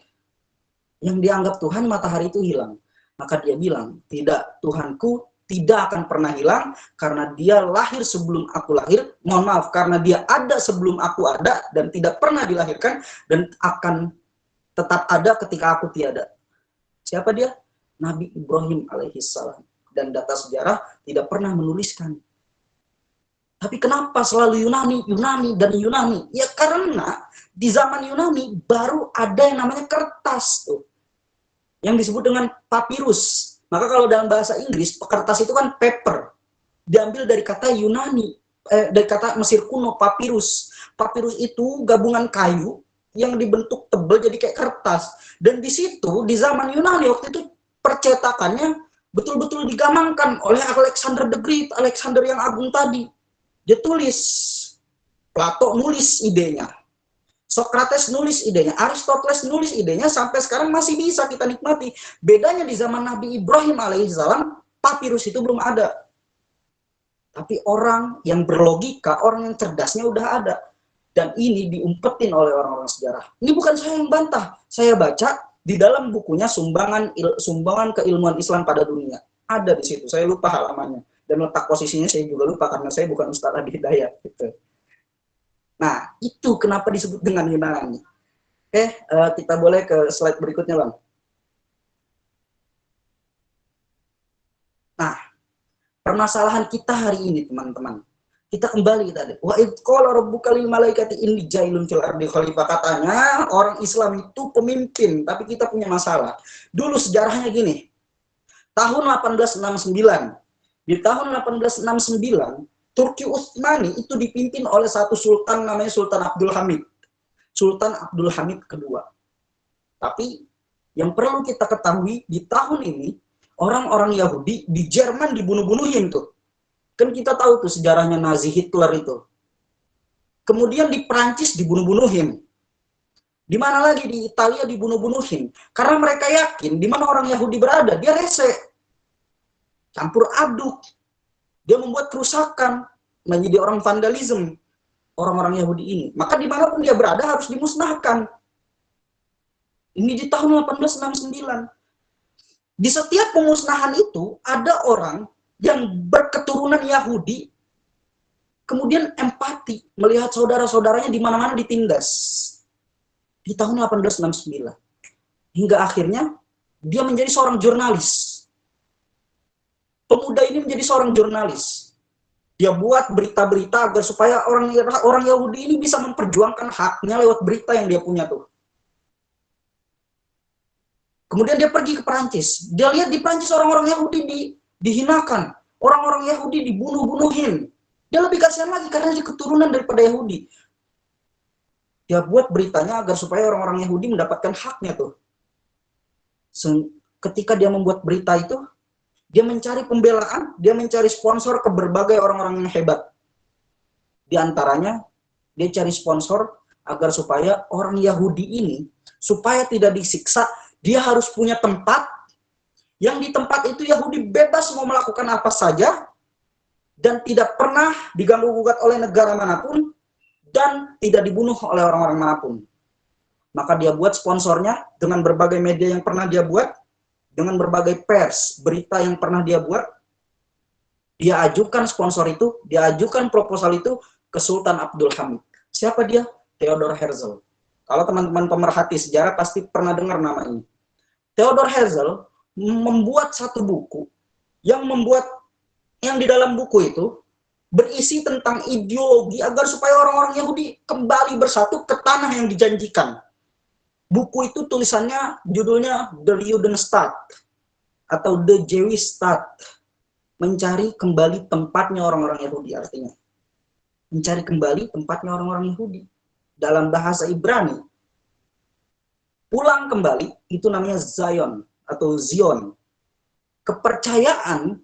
yang dianggap Tuhan matahari itu hilang. Maka dia bilang, tidak, Tuhanku tidak akan pernah hilang, karena dia lahir sebelum aku lahir. Mohon maaf, karena dia ada sebelum aku ada, dan tidak pernah dilahirkan, dan akan tetap ada ketika aku tiada. Siapa dia? Nabi Ibrahim alaihissalam. Dan data sejarah tidak pernah menuliskan. Tapi kenapa selalu Yunani, Yunani, dan Yunani? Ya karena di zaman Yunani baru ada yang namanya kertas tuh, yang disebut dengan papirus. Maka kalau dalam bahasa Inggris, kertas itu kan paper. Diambil dari kata Yunani, dari kata Mesir kuno, papirus. Papirus itu gabungan kayu yang dibentuk tebal jadi kayak kertas. Dan di situ, di zaman Yunani waktu itu, percetakannya betul-betul digamangkan oleh Alexander the Great, Alexander yang agung tadi. Dia tulis, Plato nulis idenya, Socrates nulis idenya, Aristoteles nulis idenya, sampai sekarang masih bisa kita nikmati. Bedanya di zaman Nabi Ibrahim alaihissalam, papirus itu belum ada. Tapi orang yang berlogika, orang yang cerdasnya udah ada. Dan ini diumpetin oleh orang-orang sejarah. Ini bukan saya yang bantah, saya baca di dalam bukunya sumbangan keilmuan Islam pada dunia. Ada di situ, saya lupa halamannya. Dan letak posisinya saya juga lupa, karena saya bukan Ustaz Adi Hidayat. Gitu. Nah, itu kenapa disebut dengan Yunani. Oke, kita boleh ke slide berikutnya, Bang. Nah, permasalahan kita hari ini, teman-teman. Kita kembali tadi. Wa id qala rabbuka lil malaikati inni jailun fil ardi khalifah. Katanya orang Islam itu pemimpin, tapi kita punya masalah. Dulu sejarahnya gini. Tahun 1869. Di tahun 1869, Turki Utsmani itu dipimpin oleh satu sultan namanya Sultan Abdul Hamid. Sultan Abdul Hamid kedua. Tapi yang perlu kita ketahui, di tahun ini orang-orang Yahudi di Jerman dibunuh-bunuhin tuh. Kan kita tahu tuh sejarahnya Nazi Hitler itu. Kemudian di Prancis dibunuh-bunuhin. Di mana lagi? Di Italia dibunuh-bunuhin. Karena mereka yakin di mana orang Yahudi berada, dia rese. Campur aduk. Dia membuat kerusakan. Menjadi orang vandalisme. Orang-orang Yahudi ini. Maka dimanapun dia berada harus dimusnahkan. Ini di tahun 1869. Di setiap pemusnahan itu ada orang yang berketurunan Yahudi, kemudian empati melihat saudara-saudaranya di mana-mana ditindas. Di tahun 1869. Hingga akhirnya dia menjadi seorang jurnalis. Pemuda ini menjadi seorang jurnalis. Dia buat berita-berita agar supaya orang Yahudi ini bisa memperjuangkan haknya lewat berita yang dia punya tuh. Kemudian dia pergi ke Perancis. Dia lihat di Perancis orang-orang Yahudi dihinakan. Orang-orang Yahudi dibunuh-bunuhin. Dia lebih kasihan lagi karena dia keturunan daripada Yahudi. Dia buat beritanya agar supaya orang-orang Yahudi mendapatkan haknya tuh. Ketika dia membuat berita itu, dia mencari pembelaan, dia mencari sponsor ke berbagai orang-orang yang hebat. Di antaranya, dia cari sponsor agar supaya orang Yahudi ini, supaya tidak disiksa, dia harus punya tempat, yang di tempat itu Yahudi bebas mau melakukan apa saja, dan tidak pernah diganggu-gugat oleh negara manapun, dan tidak dibunuh oleh orang-orang manapun. Maka dia buat sponsornya dengan berbagai media yang pernah dia buat, dengan berbagai pers, berita yang pernah dia buat. Dia ajukan sponsor itu, dia ajukan proposal itu ke Sultan Abdul Hamid. Siapa dia? Theodor Herzl. Kalau teman-teman pemerhati sejarah pasti pernah dengar nama ini. Theodor Herzl membuat satu buku yang di dalam buku itu berisi tentang ideologi agar supaya orang-orang Yahudi kembali bersatu ke tanah yang dijanjikan. Buku itu tulisannya, judulnya The Judenstaat atau The Jewish State. Mencari kembali tempatnya orang-orang Yahudi, artinya mencari kembali tempatnya orang-orang Yahudi dalam bahasa Ibrani. Pulang kembali itu namanya Zion atau Zion. Kepercayaan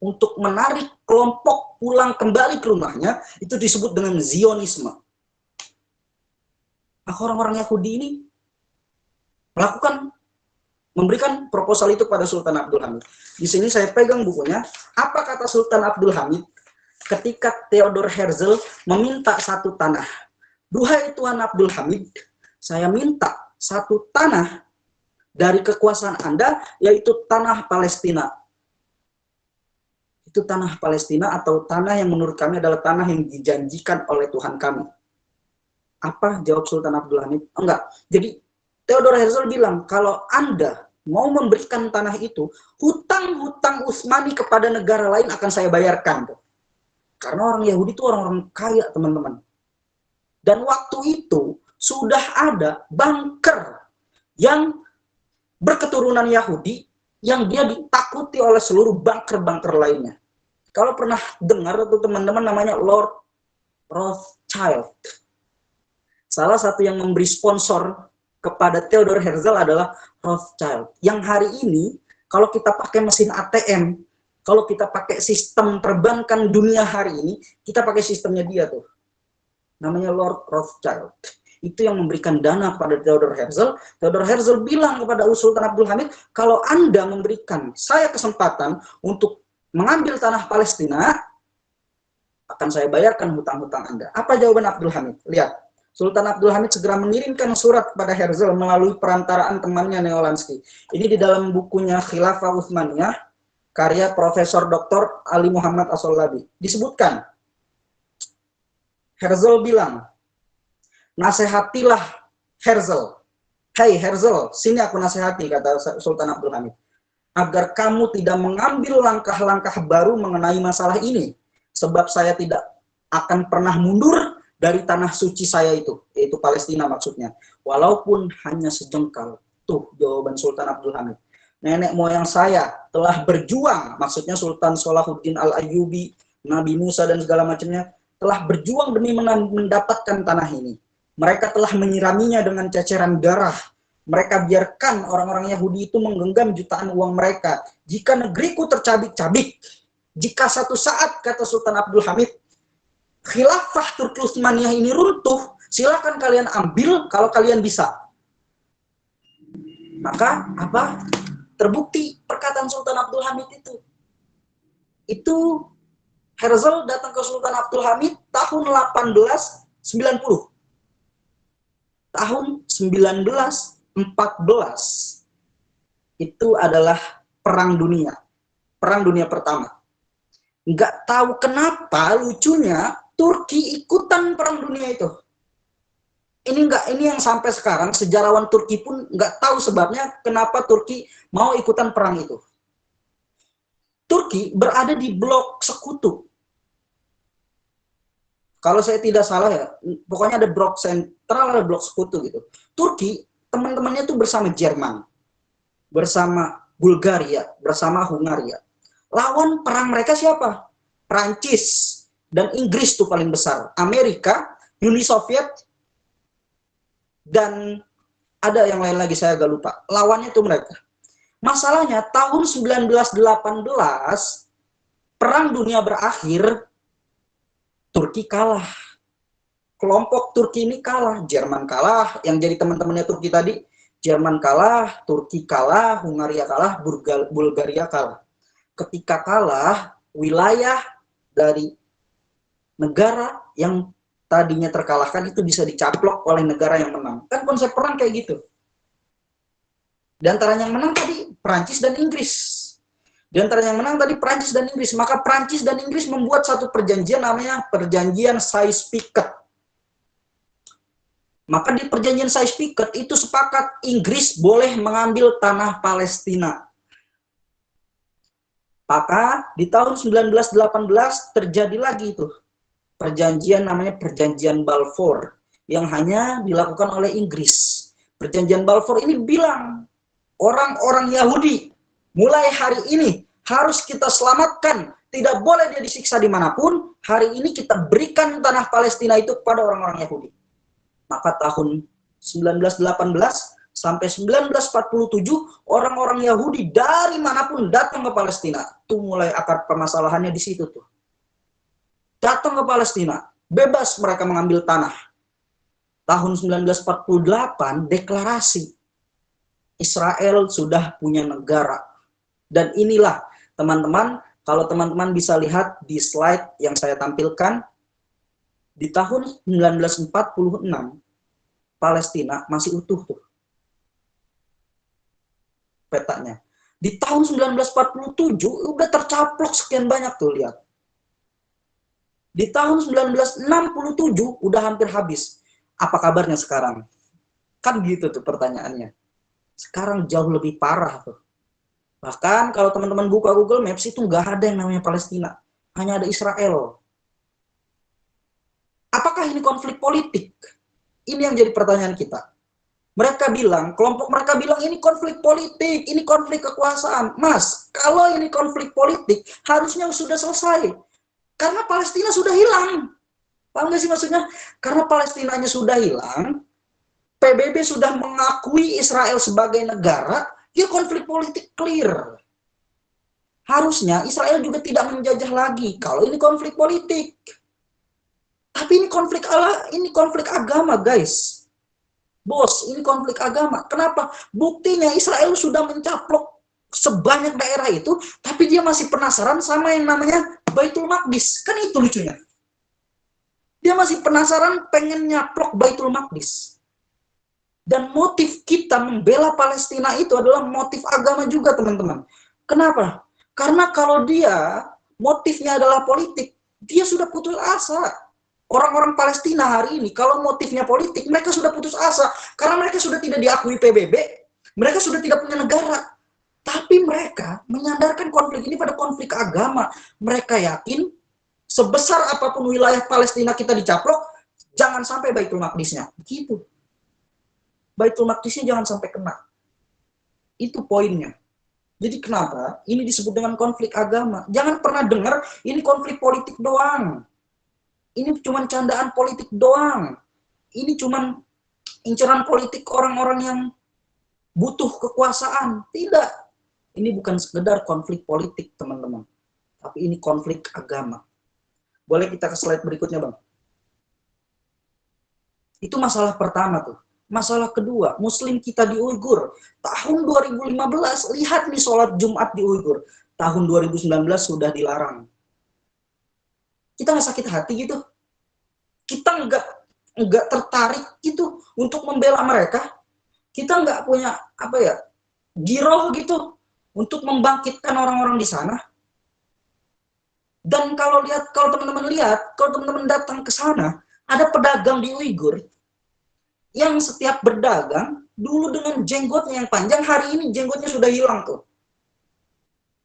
untuk menarik kelompok pulang kembali ke rumahnya itu disebut dengan Zionisme. Nah, orang-orang Yahudi ini memberikan proposal itu pada Sultan Abdul Hamid. Di sini saya pegang bukunya. Apa kata Sultan Abdul Hamid ketika Theodor Herzl meminta satu tanah? Duhai Tuan Abdul Hamid, saya minta satu tanah dari kekuasaan Anda, yaitu tanah Palestina. Itu tanah Palestina atau tanah yang menurut kami adalah tanah yang dijanjikan oleh Tuhan kami. Apa jawab Sultan Abdul Hamid? Enggak. Jadi Theodor Herzl bilang, kalau Anda mau memberikan tanah itu, hutang-hutang Utsmani kepada negara lain akan saya bayarkan. Karena orang Yahudi itu orang-orang kaya, teman-teman. Dan waktu itu sudah ada banker yang berketurunan Yahudi yang dia ditakuti oleh seluruh banker-banker lainnya. Kalau pernah dengar itu teman-teman, namanya Lord Rothschild. Salah satu yang memberi sponsor kepada Theodor Herzl adalah Rothschild. Yang hari ini, kalau kita pakai mesin ATM, kalau kita pakai sistem perbankan dunia hari ini, kita pakai sistemnya dia tuh. Namanya Lord Rothschild. Itu yang memberikan dana kepada Theodor Herzl. Theodor Herzl bilang kepada Sultan Abdul Hamid, kalau Anda memberikan saya kesempatan untuk mengambil tanah Palestina, akan saya bayarkan hutang-hutang Anda. Apa jawaban Abdul Hamid? Lihat. Sultan Abdul Hamid segera mengirimkan surat kepada Herzl melalui perantaraan temannya Neolansky. Ini di dalam bukunya Khilafah Utsmaniyah, karya Profesor Dr. Ali Muhammad As-Solabi. Disebutkan, Herzl bilang, nasihatilah Herzl. Hei Herzl, sini aku nasihati, kata Sultan Abdul Hamid. Agar kamu tidak mengambil langkah-langkah baru mengenai masalah ini. Sebab saya tidak akan pernah mundur dari tanah suci saya itu, yaitu Palestina maksudnya. Walaupun hanya sejengkal. Tuh jawaban Sultan Abdul Hamid. Nenek moyang saya telah berjuang, maksudnya Sultan Salahuddin Al-Ayyubi, Nabi Musa dan segala macamnya, telah berjuang demi mendapatkan tanah ini. Mereka telah menyiraminya dengan ceceran darah. Mereka biarkan orang-orang Yahudi itu menggenggam jutaan uang mereka. Jika negeriku tercabik-cabik, jika satu saat, kata Sultan Abdul Hamid, khilafah Turki Utsmaniyah ini runtuh, silakan kalian ambil kalau kalian bisa. Maka apa? Terbukti perkataan Sultan Abdul Hamid itu. Itu Herzl datang ke Sultan Abdul Hamid tahun 1890. Tahun 1914 itu adalah perang dunia pertama. Nggak tahu kenapa, lucunya Turki ikutan perang dunia itu. Ini yang sampai sekarang sejarawan Turki pun nggak tahu sebabnya kenapa Turki mau ikutan perang itu. Turki berada di blok sekutu. Kalau saya tidak salah ya, pokoknya ada blok sentral, ada blok sekutu gitu. Turki teman-temannya itu bersama Jerman, bersama Bulgaria, bersama Hungaria. Lawan perang mereka siapa? Prancis dan Inggris tuh paling besar. Amerika, Uni Soviet, dan ada yang lain lagi saya agak lupa. Lawannya itu mereka. Masalahnya tahun 1918 perang dunia berakhir, Turki kalah. Kelompok Turki ini kalah, Jerman kalah, yang jadi teman-temannya Turki tadi, Jerman kalah, Turki kalah, Hungaria kalah, Bulgaria kalah. Ketika kalah, wilayah dari negara yang tadinya terkalahkan itu bisa dicaplok oleh negara yang menang. Kan konsep perang kayak gitu. Di antara yang menang tadi Prancis dan Inggris. Di antara yang menang tadi Prancis dan Inggris. Maka Prancis dan Inggris membuat satu perjanjian namanya Perjanjian Sykes-Picot. Maka di Perjanjian Sykes-Picot itu sepakat Inggris boleh mengambil tanah Palestina. Maka di tahun 1918 terjadi lagi itu perjanjian namanya Perjanjian Balfour yang hanya dilakukan oleh Inggris. Perjanjian Balfour ini bilang orang-orang Yahudi mulai hari ini harus kita selamatkan, tidak boleh dia disiksa dimanapun. Hari ini kita berikan tanah Palestina itu kepada orang-orang Yahudi. Maka tahun 1918 sampai 1947 orang-orang Yahudi dari manapun datang ke Palestina. Tuh mulai akar permasalahannya di situ tuh. Datang ke Palestina, bebas mereka mengambil tanah. Tahun 1948 deklarasi Israel sudah punya negara. Dan inilah teman-teman, kalau teman-teman bisa lihat di slide yang saya tampilkan, di tahun 1946 Palestina masih utuh tuh petanya. Di tahun 1947 udah tercaplok sekian banyak tuh, lihat. Di tahun 1967 udah hampir habis. Apa kabarnya sekarang? Kan gitu tuh pertanyaannya. Sekarang jauh lebih parah tuh. Bahkan kalau teman-teman buka Google Maps itu nggak ada yang namanya Palestina. Hanya ada Israel. Apakah ini konflik politik? Ini yang jadi pertanyaan kita. Mereka bilang, kelompok mereka bilang ini konflik politik, ini konflik kekuasaan. Mas, kalau ini konflik politik, harusnya sudah selesai. Karena Palestina sudah hilang. Paham nggak sih maksudnya? Karena Palestinanya sudah hilang, PBB sudah mengakui Israel sebagai negara, ya konflik politik clear. Harusnya Israel juga tidak menjajah lagi kalau ini konflik politik. Tapi ini konflik agama, guys. Bos, ini konflik agama. Kenapa? Buktinya Israel sudah mencaplok sebanyak daerah itu, tapi dia masih penasaran sama yang namanya Baitul Maqdis. Kan itu lucunya. Dia masih penasaran pengen nyaplok Baitul Maqdis. Dan motif kita membela Palestina itu adalah motif agama juga, teman-teman. Kenapa? Karena kalau dia motifnya adalah politik, dia sudah putus asa. Orang-orang Palestina hari ini, kalau motifnya politik, mereka sudah putus asa. Karena mereka sudah tidak diakui PBB, mereka sudah tidak punya negara. Tapi mereka menyandarkan konflik ini pada konflik agama. Mereka yakin, sebesar apapun wilayah Palestina kita dicaplok, jangan sampai Baitul Maqdisnya. Begitu. Baitul Maqdisnya jangan sampai kena. Itu poinnya. Jadi kenapa ini disebut dengan konflik agama? Jangan pernah dengar ini konflik politik doang. Ini cuma candaan politik doang. Ini cuma inceran politik orang-orang yang butuh kekuasaan. Tidak. Ini bukan sekedar konflik politik, teman-teman. Tapi ini konflik agama. Boleh kita ke slide berikutnya, Bang? Itu masalah pertama tuh. Masalah kedua, Muslim kita di Uighur. Tahun 2015, lihat nih sholat Jumat di Uighur. Tahun 2019 sudah dilarang. Kita nggak sakit hati gitu? Kita nggak tertarik gitu untuk membela mereka? Kita nggak punya giroh gitu untuk membangkitkan orang-orang di sana? Dan kalau teman-teman datang ke sana, ada pedagang di Uighur yang setiap berdagang dulu dengan jenggotnya yang panjang, hari ini jenggotnya sudah hilang tuh.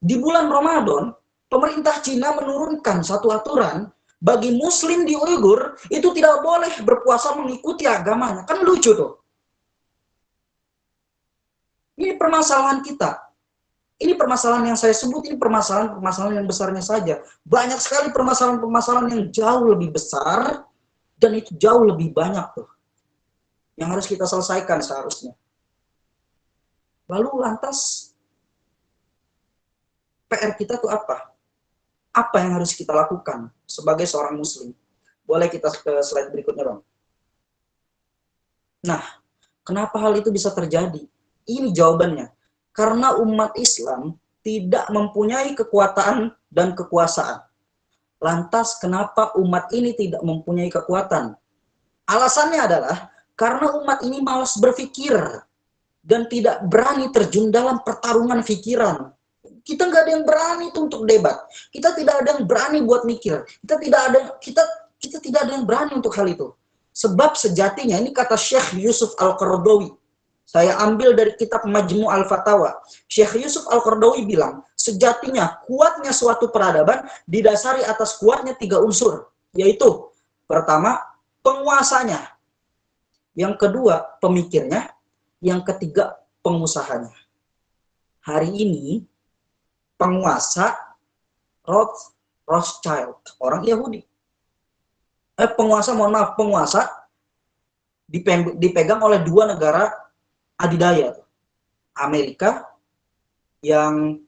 Di bulan Ramadan, pemerintah Cina menurunkan satu aturan bagi Muslim di Uighur itu tidak boleh berpuasa mengikuti agamanya. Kan lucu tuh. Ini permasalahan kita. Ini permasalahan yang saya sebut, ini permasalahan yang besarnya saja. Banyak sekali permasalahan-permasalahan yang jauh lebih besar dan itu jauh lebih banyak tuh yang harus kita selesaikan seharusnya. Lalu lantas PR kita tuh apa? Apa yang harus kita lakukan sebagai seorang Muslim? Boleh kita ke slide berikutnya, Bang? Nah, kenapa hal itu bisa terjadi? Ini jawabannya. Karena umat Islam tidak mempunyai kekuatan dan kekuasaan. Lantas kenapa umat ini tidak mempunyai kekuatan? Alasannya adalah karena umat ini malas berpikir dan tidak berani terjun dalam pertarungan pikiran. Kita nggak ada yang berani tuh untuk debat. Kita tidak ada yang berani buat mikir. Kita tidak ada yang berani untuk hal itu. Sebab sejatinya, ini kata Syekh Yusuf Al-Qaradawi. Saya ambil dari kitab Majmu' Al-Fatawa. Syekh Yusuf Al-Qaradawi bilang, sejatinya kuatnya suatu peradaban didasari atas kuatnya 3 unsur. Yaitu, pertama, penguasanya. Yang kedua, pemikirnya. Yang ketiga, pengusahanya. Hari ini, penguasa Rothschild, orang Yahudi. Penguasa dipegang oleh 2 negara adidaya. Amerika yang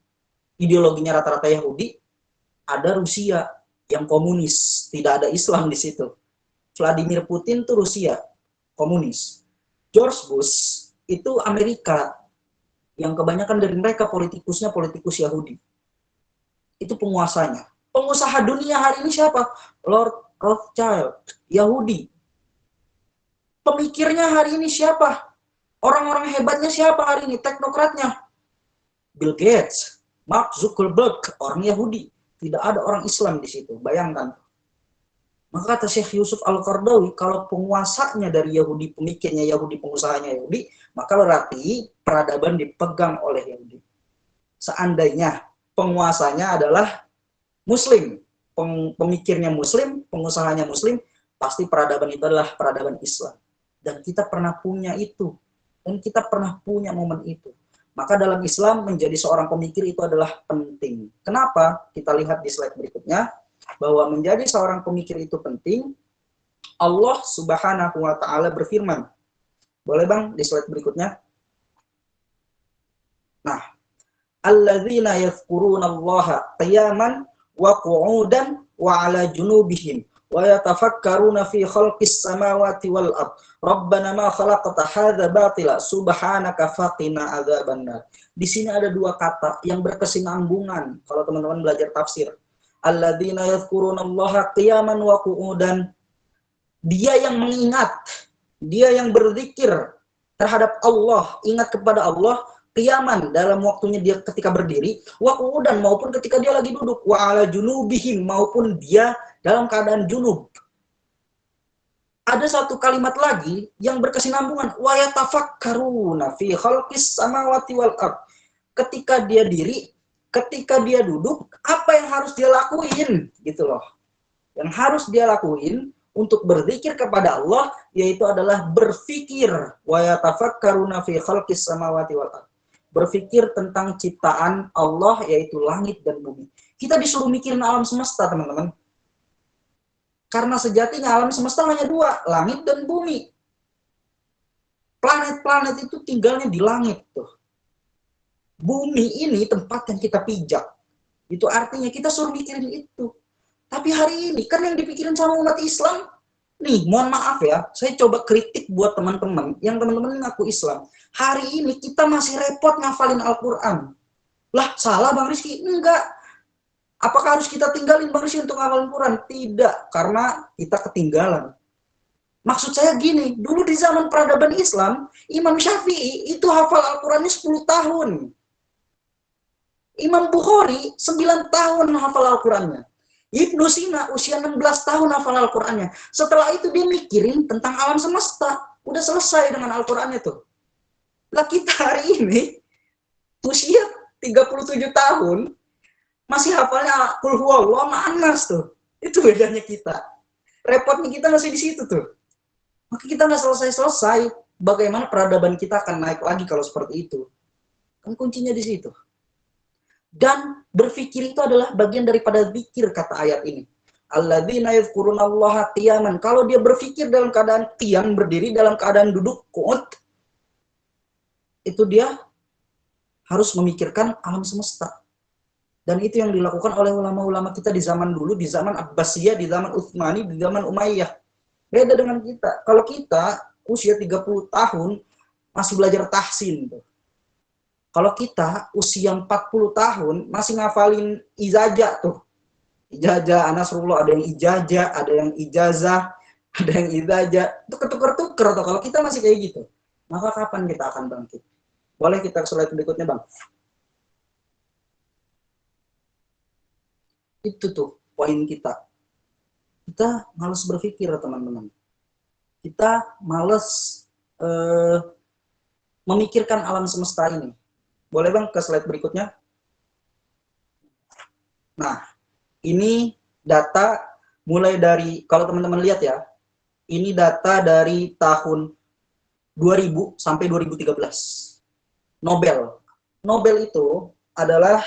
ideologinya rata-rata Yahudi, ada Rusia yang komunis, tidak ada Islam di situ. Vladimir Putin itu Rusia, komunis. George Bush itu Amerika, yang kebanyakan dari mereka politikusnya politikus Yahudi. Itu penguasanya. Pengusaha dunia hari ini siapa? Lord Rothschild, Yahudi. Pemikirnya hari ini siapa? Orang-orang hebatnya siapa hari ini? Teknokratnya. Bill Gates, Mark Zuckerberg, orang Yahudi. Tidak ada orang Islam di situ. Bayangkan. Maka kata Syekh Yusuf Al-Qaradawi, kalau penguasanya dari Yahudi, pemikirnya Yahudi, pengusahanya Yahudi, maka berarti peradaban dipegang oleh Yahudi. Seandainya penguasanya adalah Muslim, pemikirnya Muslim, pengusahanya Muslim, pasti peradaban itu adalah peradaban Islam. Dan kita pernah punya itu. Dan kita pernah punya momen itu. Maka dalam Islam menjadi seorang pemikir itu adalah penting. Kenapa? Kita lihat di slide berikutnya. Bahwa menjadi seorang pemikir itu penting. Allah Subhanahu wa ta'ala berfirman. Boleh Bang di slide berikutnya? Nah. Alladzina yadhkuruna Allaha qiyaman wa qu'udan wa ala junubihim. Wa yatafakkaruna fi khalqis samawati wal ard. Rabbana ma khalaqta hadza batila subhanaka faqina adzabannar. Di sini ada 2 kata yang berkesinambungan kalau teman-teman belajar tafsir. Alladzina yadhkurunallaha qiyaman wa qu'udan. Dia yang mengingat, dia yang berzikir terhadap Allah, ingat kepada Allah qiyaman dalam waktunya dia ketika berdiri, wa qu'udan maupun ketika dia lagi duduk, wa ala junubihim maupun dia dalam keadaan junub. Ada satu kalimat lagi yang berkesinambungan, wa yatafakkaruna fi khalqis samawati wal ard. Ketika dia diri, ketika dia duduk, apa yang harus dia lakuin gitu loh. Yang harus dia lakuin untuk berzikir kepada Allah yaitu adalah berfikir, wa yatafakkaruna fi khalqis samawati wal ard. Berfikir tentang ciptaan Allah yaitu langit dan bumi. Kita disuruh mikirin alam semesta, teman-teman. Karena sejatinya alam semesta hanya 2, langit dan bumi. Planet-planet itu tinggalnya di langit tuh. Bumi ini tempat yang kita pijak. Itu artinya kita suruh mikirin itu. Tapi hari ini kan yang dipikirin sama umat Islam, nih mohon maaf ya, saya coba kritik buat teman-teman, yang teman-teman ngaku Islam. Hari ini kita masih repot ngafalin Al-Quran. Lah salah Bang Rizky? Enggak. Apakah harus kita tinggalin Bang Rizky untuk ngafalin Al-Quran? Tidak, karena kita ketinggalan. Maksud saya gini, dulu di zaman peradaban Islam, Imam Syafi'i itu hafal Al-Qurannya 10 tahun. Imam Bukhari 9 tahun hafal Al-Qurannya. Ibnu Sina usia 16 tahun hafal Al-Qurannya. Setelah itu dia mikirin tentang alam semesta. Udah selesai dengan Al-Qurannya tuh. Lah kita hari ini usia 37 tahun masih hafalnya Qul huwallahu sama Anas tuh. Itu bedanya kita. Repotnya kita masih di situ tuh. Maka kita nggak selesai-selesai. Bagaimana peradaban kita akan naik lagi kalau seperti itu? Kan kuncinya di situ. Dan berpikir itu adalah bagian daripada zikir kata ayat ini. Alladzina yadhkurunallaha qiyaman. Kalau dia berpikir dalam keadaan qiyam, berdiri, dalam keadaan duduk, qu'ud, itu dia harus memikirkan alam semesta. Dan itu yang dilakukan oleh ulama-ulama kita di zaman dulu, di zaman Abbasiyah, di zaman Utsmani, di zaman Umayyah. Beda dengan kita. Kalau kita usia 30 tahun masih belajar tahsin tuh. Kalau kita usia 40 tahun masih ngafalin ijazah tuh. Ijazah, Anasrullah, ada yang ijazah, ada yang ijazah, ada yang ijazah. Itu ketuker-tuker tuh. Kalau kita masih kayak gitu, maka kapan kita akan bangkit? Boleh kita slide berikutnya, Bang? Itu tuh poin kita. Kita malas berpikir, teman-teman. Kita malas memikirkan alam semesta ini. Boleh Bang ke slide berikutnya? Nah, ini data mulai dari, kalau teman-teman lihat ya, ini data dari tahun 2000 sampai 2013. Nobel itu adalah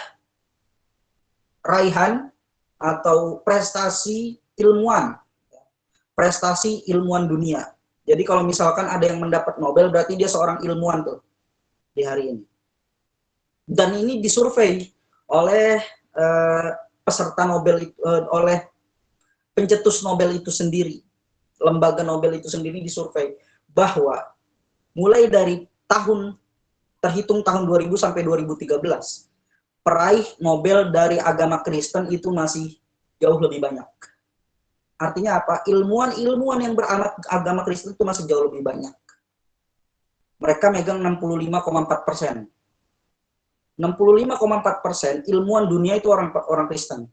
raihan atau prestasi ilmuwan dunia. Jadi kalau misalkan ada yang mendapat Nobel, berarti dia seorang ilmuwan tuh di hari ini. Dan ini disurvei oleh peserta Nobel, oleh pencetus Nobel itu sendiri. Lembaga Nobel itu sendiri disurvei bahwa mulai dari terhitung tahun 2000 sampai 2013, peraih Nobel dari agama Kristen itu masih jauh lebih banyak. Artinya apa? Ilmuwan yang beragama Kristen itu masih jauh lebih banyak. Mereka megang 65,4%. 65,4% ilmuwan dunia itu orang Kristen.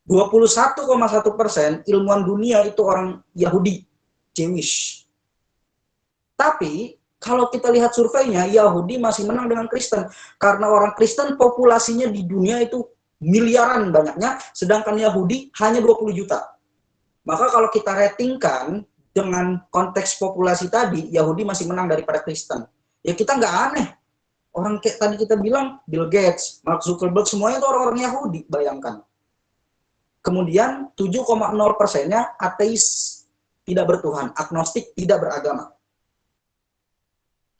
21,1% ilmuwan dunia itu orang Yahudi, Jewish. Tapi kalau kita lihat surveinya, Yahudi masih menang dengan Kristen. Karena orang Kristen populasinya di dunia itu miliaran banyaknya, sedangkan Yahudi hanya 20 juta. Maka kalau kita ratingkan dengan konteks populasi tadi, Yahudi masih menang daripada Kristen. Ya kita nggak aneh. Orang kayak tadi kita bilang, Bill Gates, Mark Zuckerberg, semuanya itu orang-orang Yahudi, bayangkan. Kemudian 7,0%-nya ateis, tidak bertuhan, agnostik, tidak beragama.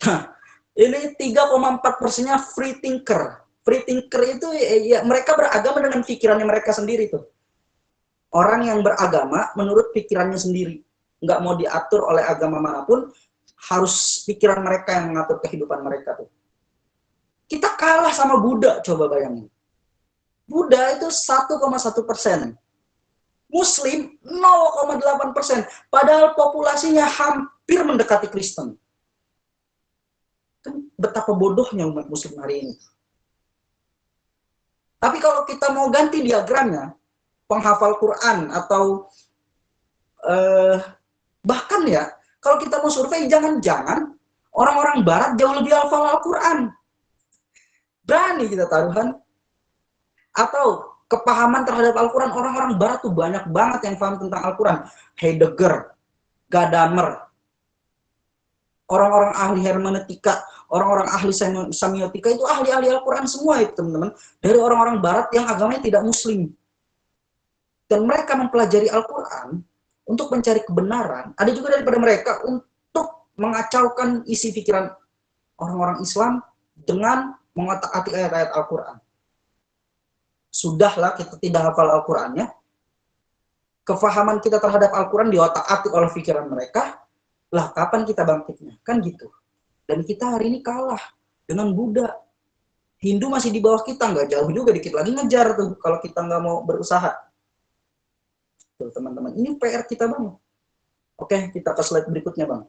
Nah, ini 3,4%-nya free thinker. Free thinker itu ya mereka beragama dengan pikirannya mereka sendiri tuh. Orang yang beragama menurut pikirannya sendiri. Nggak mau diatur oleh agama manapun, harus pikiran mereka yang mengatur kehidupan mereka tuh. Kita kalah sama Buddha, coba bayangin. Buddha itu 1,1%. Muslim 0,8%. Padahal populasinya hampir mendekati Kristen. Betapa bodohnya umat muslim hari ini. Tapi kalau kita mau ganti diagramnya, penghafal Quran atau bahkan ya, kalau kita mau survei, jangan-jangan orang-orang barat jauh lebih hafal Al-Quran. Berani kita taruhan. Atau kepahaman terhadap Al-Quran, orang-orang barat tuh banyak banget yang paham tentang Al-Quran. Heidegger, Gadamer, orang-orang ahli hermeneutika, orang-orang ahli semiotika itu ahli-ahli Al-Quran semua itu teman-teman. Dari orang-orang barat yang agamanya tidak muslim. Dan mereka mempelajari Al-Quran untuk mencari kebenaran. Ada juga daripada mereka untuk mengacaukan isi pikiran orang-orang Islam dengan mengotak-atik ayat-ayat Al-Quran. Sudahlah kita tidak hafal Al-Qurannya. Kefahaman kita terhadap Al-Quran diotak-atik oleh pikiran mereka. Lah kapan kita bangkitnya? Kan gitu. Dan kita hari ini kalah dengan Buddha. Hindu masih di bawah kita, nggak jauh juga, dikit lagi ngejar tuh kalau kita nggak mau berusaha. Tuh teman-teman, ini PR kita Bang. Oke, kita ke slide berikutnya Bang.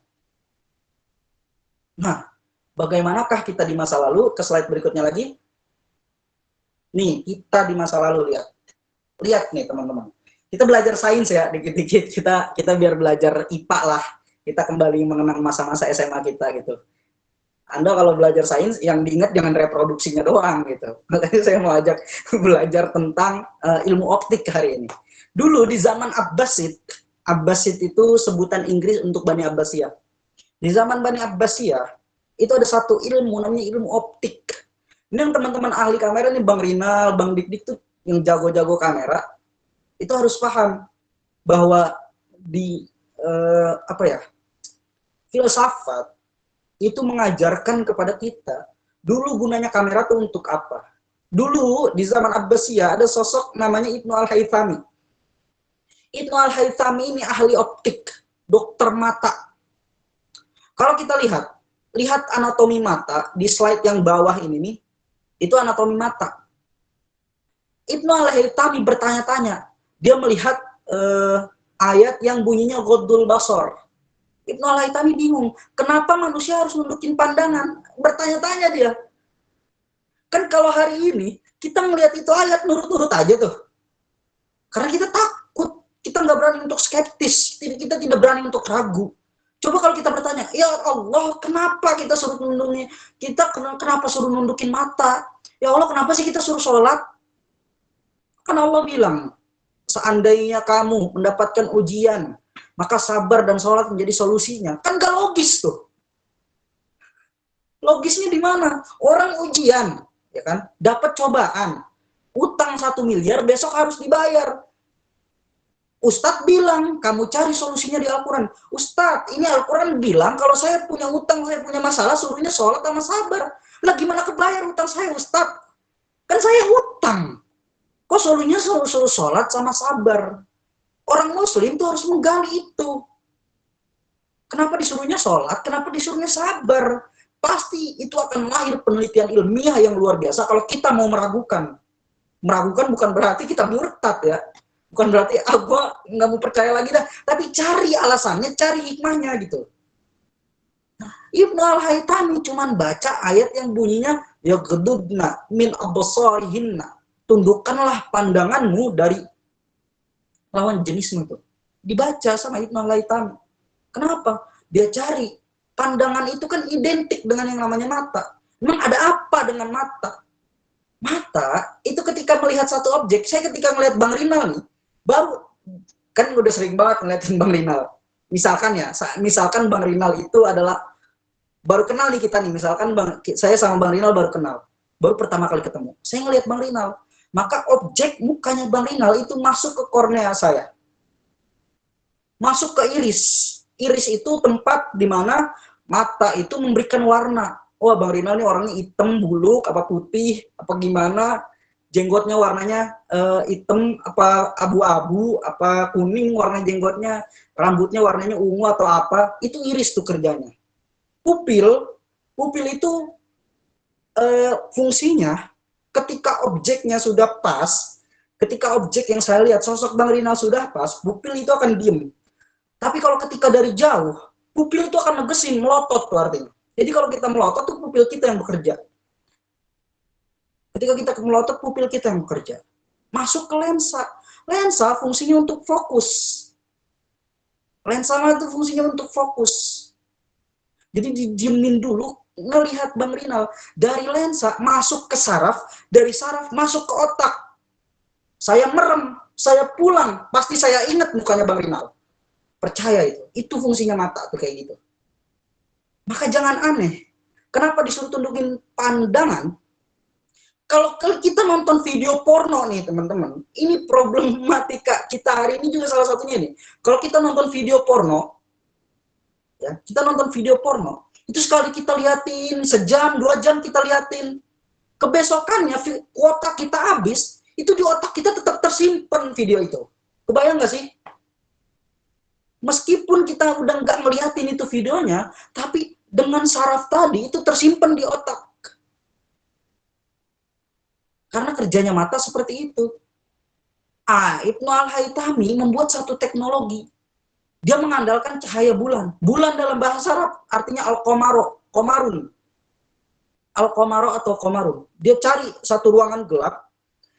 Nah, bagaimanakah kita di masa lalu? Ke slide berikutnya lagi. Nih, kita di masa lalu lihat. Lihat nih teman-teman. Kita belajar sains ya, dikit-dikit. Kita biar belajar IPA lah. Kita kembali mengenang masa-masa SMA kita gitu. Anda kalau belajar sains, yang diingat jangan reproduksinya doang gitu. Makanya saya mau ajak belajar tentang ilmu optik hari ini. Dulu di zaman Abbasid itu sebutan Inggris untuk Bani Abbasiyah. Di zaman Bani Abbasiyah, itu ada satu ilmu namanya ilmu optik. Ini yang teman-teman ahli kamera nih, Bang Rinal, Bang Dik-Dik tuh yang jago-jago kamera, itu harus paham bahwa di filsafat itu mengajarkan kepada kita dulu gunanya kamera itu untuk apa. Dulu di zaman Abbasiyah ada sosok namanya Ibnu Al-Haythami. Ibnu Al-Haythami ini ahli optik, dokter mata. Kalau kita lihat anatomi mata di slide yang bawah ini nih, itu anatomi mata. Ibnu Al-Haythami bertanya-tanya, dia melihat ayat yang bunyinya ghaddul basar. Ibnu Al-Haythami bingung, kenapa manusia harus nundukin pandangan? Bertanya-tanya dia. Kan kalau hari ini, Kita ngelihat itu ayat nurut-nurut aja tuh. Karena kita takut, kita nggak berani untuk skeptis, kita tidak berani untuk ragu. Coba kalau kita bertanya, ya Allah, kenapa kita suruh nunduknya? Kenapa suruh nundukin mata? Ya Allah, kenapa sih kita suruh sholat? Kan Allah bilang, seandainya kamu mendapatkan ujian, maka sabar dan sholat menjadi solusinya. Kan gak logis tuh. Logisnya di mana? Orang ujian, ya kan? Dapat cobaan, utang 1 miliar, besok harus dibayar. Ustadz bilang, kamu cari solusinya di Al-Quran. Ustadz, ini Al-Quran bilang, kalau saya punya utang, saya punya masalah, suruhnya sholat sama sabar. Lah gimana kebayar utang saya, Ustadz? Kan saya hutang. Kok solusinya suruh sholat sama sabar? Orang muslim tuh harus menggali itu. Kenapa disuruhnya sholat? Kenapa disuruhnya sabar? Pasti itu akan lahir penelitian ilmiah yang luar biasa kalau kita mau meragukan. Meragukan bukan berarti kita murtad ya. Bukan berarti gue nggak mau percaya lagi dah. Tapi cari alasannya, cari hikmahnya gitu. Nah, Ibnu Al-Haytami cuman baca ayat yang bunyinya ya gedudna min absarihinna. Tundukkanlah pandanganmu dari lawan jenismu itu. Dibaca sama Ibnu Al-Haytami. Kenapa? Dia cari. Pandangan itu kan identik dengan yang namanya mata. Memang ada apa dengan mata? Mata itu ketika melihat satu objek. Saya ketika melihat Bang Rinal nih, baru kan udah sering banget ngeliatin Bang Rinal. Misalkan ya, misalkan Bang Rinal itu adalah baru kenal nih kita nih. Misalkan saya sama Bang Rinal baru kenal. Baru pertama kali ketemu. Saya ngelihat Bang Rinal. Maka objek mukanya Bang Rinal itu masuk ke kornea saya. Masuk ke iris. Iris itu tempat di mana mata itu memberikan warna. Wah, Bang Rinal ini orangnya hitam, buluk, apa putih, apa gimana. Jenggotnya warnanya hitam, apa abu-abu, apa kuning warna jenggotnya. Rambutnya warnanya ungu atau apa. Itu iris tuh kerjanya. Pupil itu fungsinya ketika objeknya sudah pas, ketika objek yang saya lihat sosok Bang Rinal sudah pas, pupil itu akan diem. Tapi kalau ketika dari jauh, pupil itu akan negesin, melotot tuh artinya. Jadi kalau kita melotot tuh pupil kita yang bekerja. Ketika kita melotot, pupil kita yang bekerja. Masuk ke lensa. Lensa fungsinya untuk fokus. Lensa itu fungsinya untuk fokus. Jadi didiemin dulu, ngelihat Bang Rinal. Dari lensa masuk ke saraf, dari saraf masuk ke otak. Saya merem, saya pulang, pasti saya ingat mukanya Bang Rinal. Percaya itu fungsinya mata tuh kayak gitu. Maka jangan aneh. Kenapa disuruh tundukin pandangan? Kalau kita nonton video porno nih teman-teman, ini problematika kita hari ini juga salah satunya nih. Kalau kita nonton video porno, ya kita nonton video porno, itu sekali kita liatin, sejam, 2 jam kita liatin, kebesokannya kuota kita habis, itu di otak kita tetap tersimpan video itu. Kebayang nggak sih? Meskipun kita udah nggak ngeliatin itu videonya, tapi dengan saraf tadi itu tersimpan di otak. Karena kerjanya mata seperti itu. Ibnu Al-Haytami membuat satu teknologi. Dia mengandalkan cahaya bulan. Bulan dalam bahasa Arab artinya al-qamaro, qamarun. Al-qamaro atau qamarun. Dia cari satu ruangan gelap,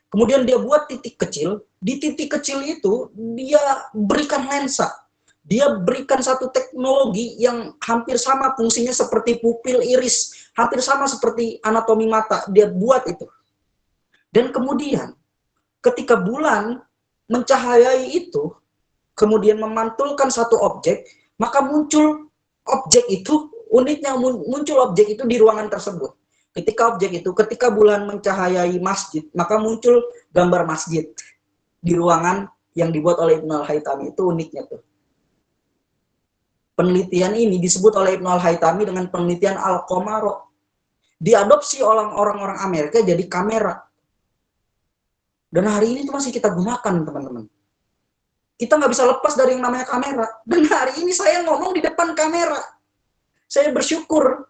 kemudian dia buat titik kecil. Di titik kecil itu dia berikan lensa. Dia berikan satu teknologi yang hampir sama fungsinya seperti pupil iris, hampir sama seperti anatomi mata. Dia buat itu. Dan kemudian ketika bulan mencahayai itu, kemudian memantulkan satu objek, maka muncul objek itu, uniknya muncul objek itu di ruangan tersebut. Ketika bulan mencahayai masjid, maka muncul gambar masjid di ruangan yang dibuat oleh Ibnu Al-Haytami. Itu uniknya tuh. Penelitian ini disebut oleh Ibnu Al-Haytami dengan penelitian al-qamaro. Diadopsi oleh orang-orang Amerika jadi kamera. Dan hari ini itu masih kita gunakan, teman-teman. Kita nggak bisa lepas dari yang namanya kamera. Dan hari ini saya ngomong di depan kamera. Saya bersyukur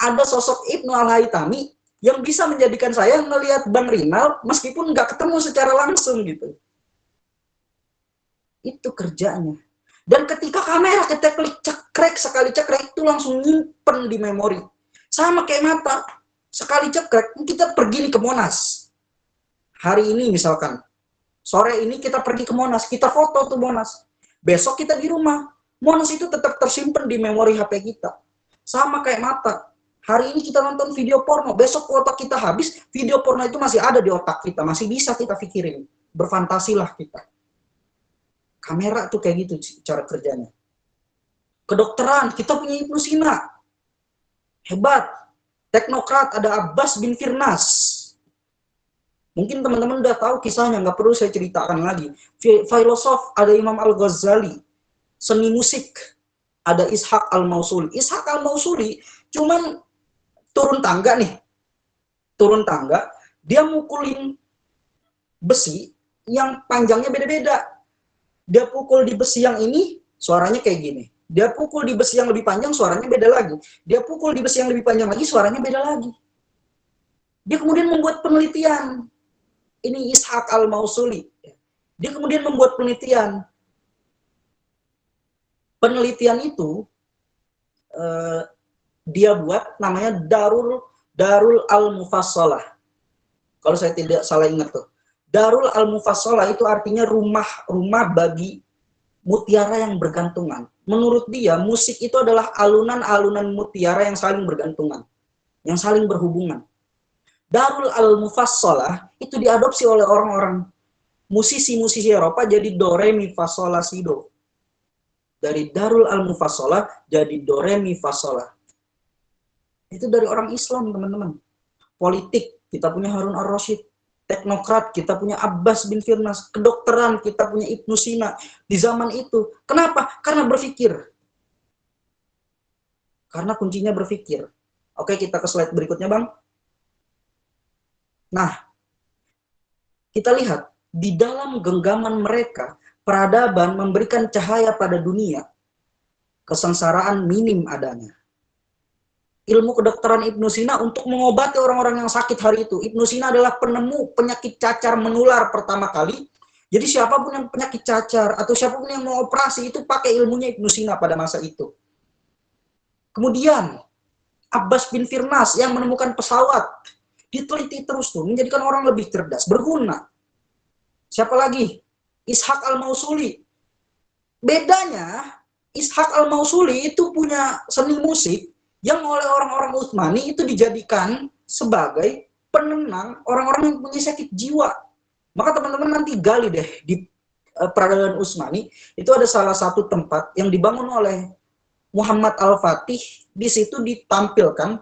ada sosok Ibnu Al-Haytami yang bisa menjadikan saya melihat Bang Rinal meskipun nggak ketemu secara langsung gitu. Itu kerjanya. Dan ketika kamera kita klik cekrek, sekali cekrek itu langsung nyimpen di memori. Sama kayak mata. Sekali cekrek, kita pergi nih ke Monas. Hari ini misalkan, sore ini kita pergi ke Monas, kita foto tuh Monas. Besok kita di rumah. Monas itu tetap tersimpan di memori HP kita. Sama kayak mata. Hari ini kita nonton video porno, besok otak kita habis, video porno itu masih ada di otak kita, masih bisa kita pikirin. Berfantasilah kita. Kamera tuh kayak gitu cara kerjanya. Kedokteran, kita punya Ibnu Sina. Hebat. Teknokrat, ada Abbas bin Firnas. Mungkin teman-teman udah tahu kisahnya, nggak perlu saya ceritakan lagi. Filosof, ada Imam Al-Ghazali. Seni musik, ada Ishaq Al-Mausuli. Ishaq Al-Mausuli cuman turun tangga nih. Turun tangga, dia mukulin besi yang panjangnya beda-beda. Dia pukul di besi yang ini, suaranya kayak gini. Dia pukul di besi yang lebih panjang, suaranya beda lagi. Dia pukul di besi yang lebih panjang lagi, suaranya beda lagi. Dia kemudian membuat penelitian. Ini Ishaq Al-Mausuli. Dia kemudian membuat penelitian. Penelitian itu dia buat namanya Darul Al-Mufassalah. Kalau saya tidak salah ingat tuh. Darul Al-Mufassalah itu artinya rumah bagi mutiara yang bergantungan. Menurut dia, musik itu adalah alunan-alunan mutiara yang saling bergantungan, yang saling berhubungan. Darul Al-Mufassalah itu diadopsi oleh orang-orang musisi-musisi Eropa jadi do re mi fa sol la si do. Dari Darul Al-Mufassalah jadi do re mi fa sol la. Itu dari orang Islam, teman-teman. Politik, kita punya Harun Ar-Rasyid. Teknokrat, kita punya Abbas bin Firnas. Kedokteran, kita punya Ibnu Sina. Di zaman itu. Kenapa? Karena berpikir. Karena kuncinya berpikir. Oke, kita ke slide berikutnya, Bang. Nah, kita lihat. Di dalam genggaman mereka, peradaban memberikan cahaya pada dunia. Kesengsaraan minim adanya. Ilmu kedokteran Ibnu Sina untuk mengobati orang-orang yang sakit hari itu. Ibnu Sina adalah penemu penyakit cacar menular pertama kali. Jadi siapapun yang penyakit cacar atau siapapun yang mau operasi itu pakai ilmunya Ibnu Sina pada masa itu. Kemudian Abbas bin Firnas yang menemukan pesawat. Diteliti terus tuh, menjadikan orang lebih cerdas, berguna. Siapa lagi? Ishaq Al-Mausuli. Bedanya, Ishaq Al-Mausuli itu punya seni musik yang oleh orang-orang Utsmani itu dijadikan sebagai penenang orang-orang yang punya sakit jiwa. Maka teman-teman nanti gali deh di peradaban Utsmani, itu ada salah satu tempat yang dibangun oleh Muhammad Al-Fatih. Di situ ditampilkan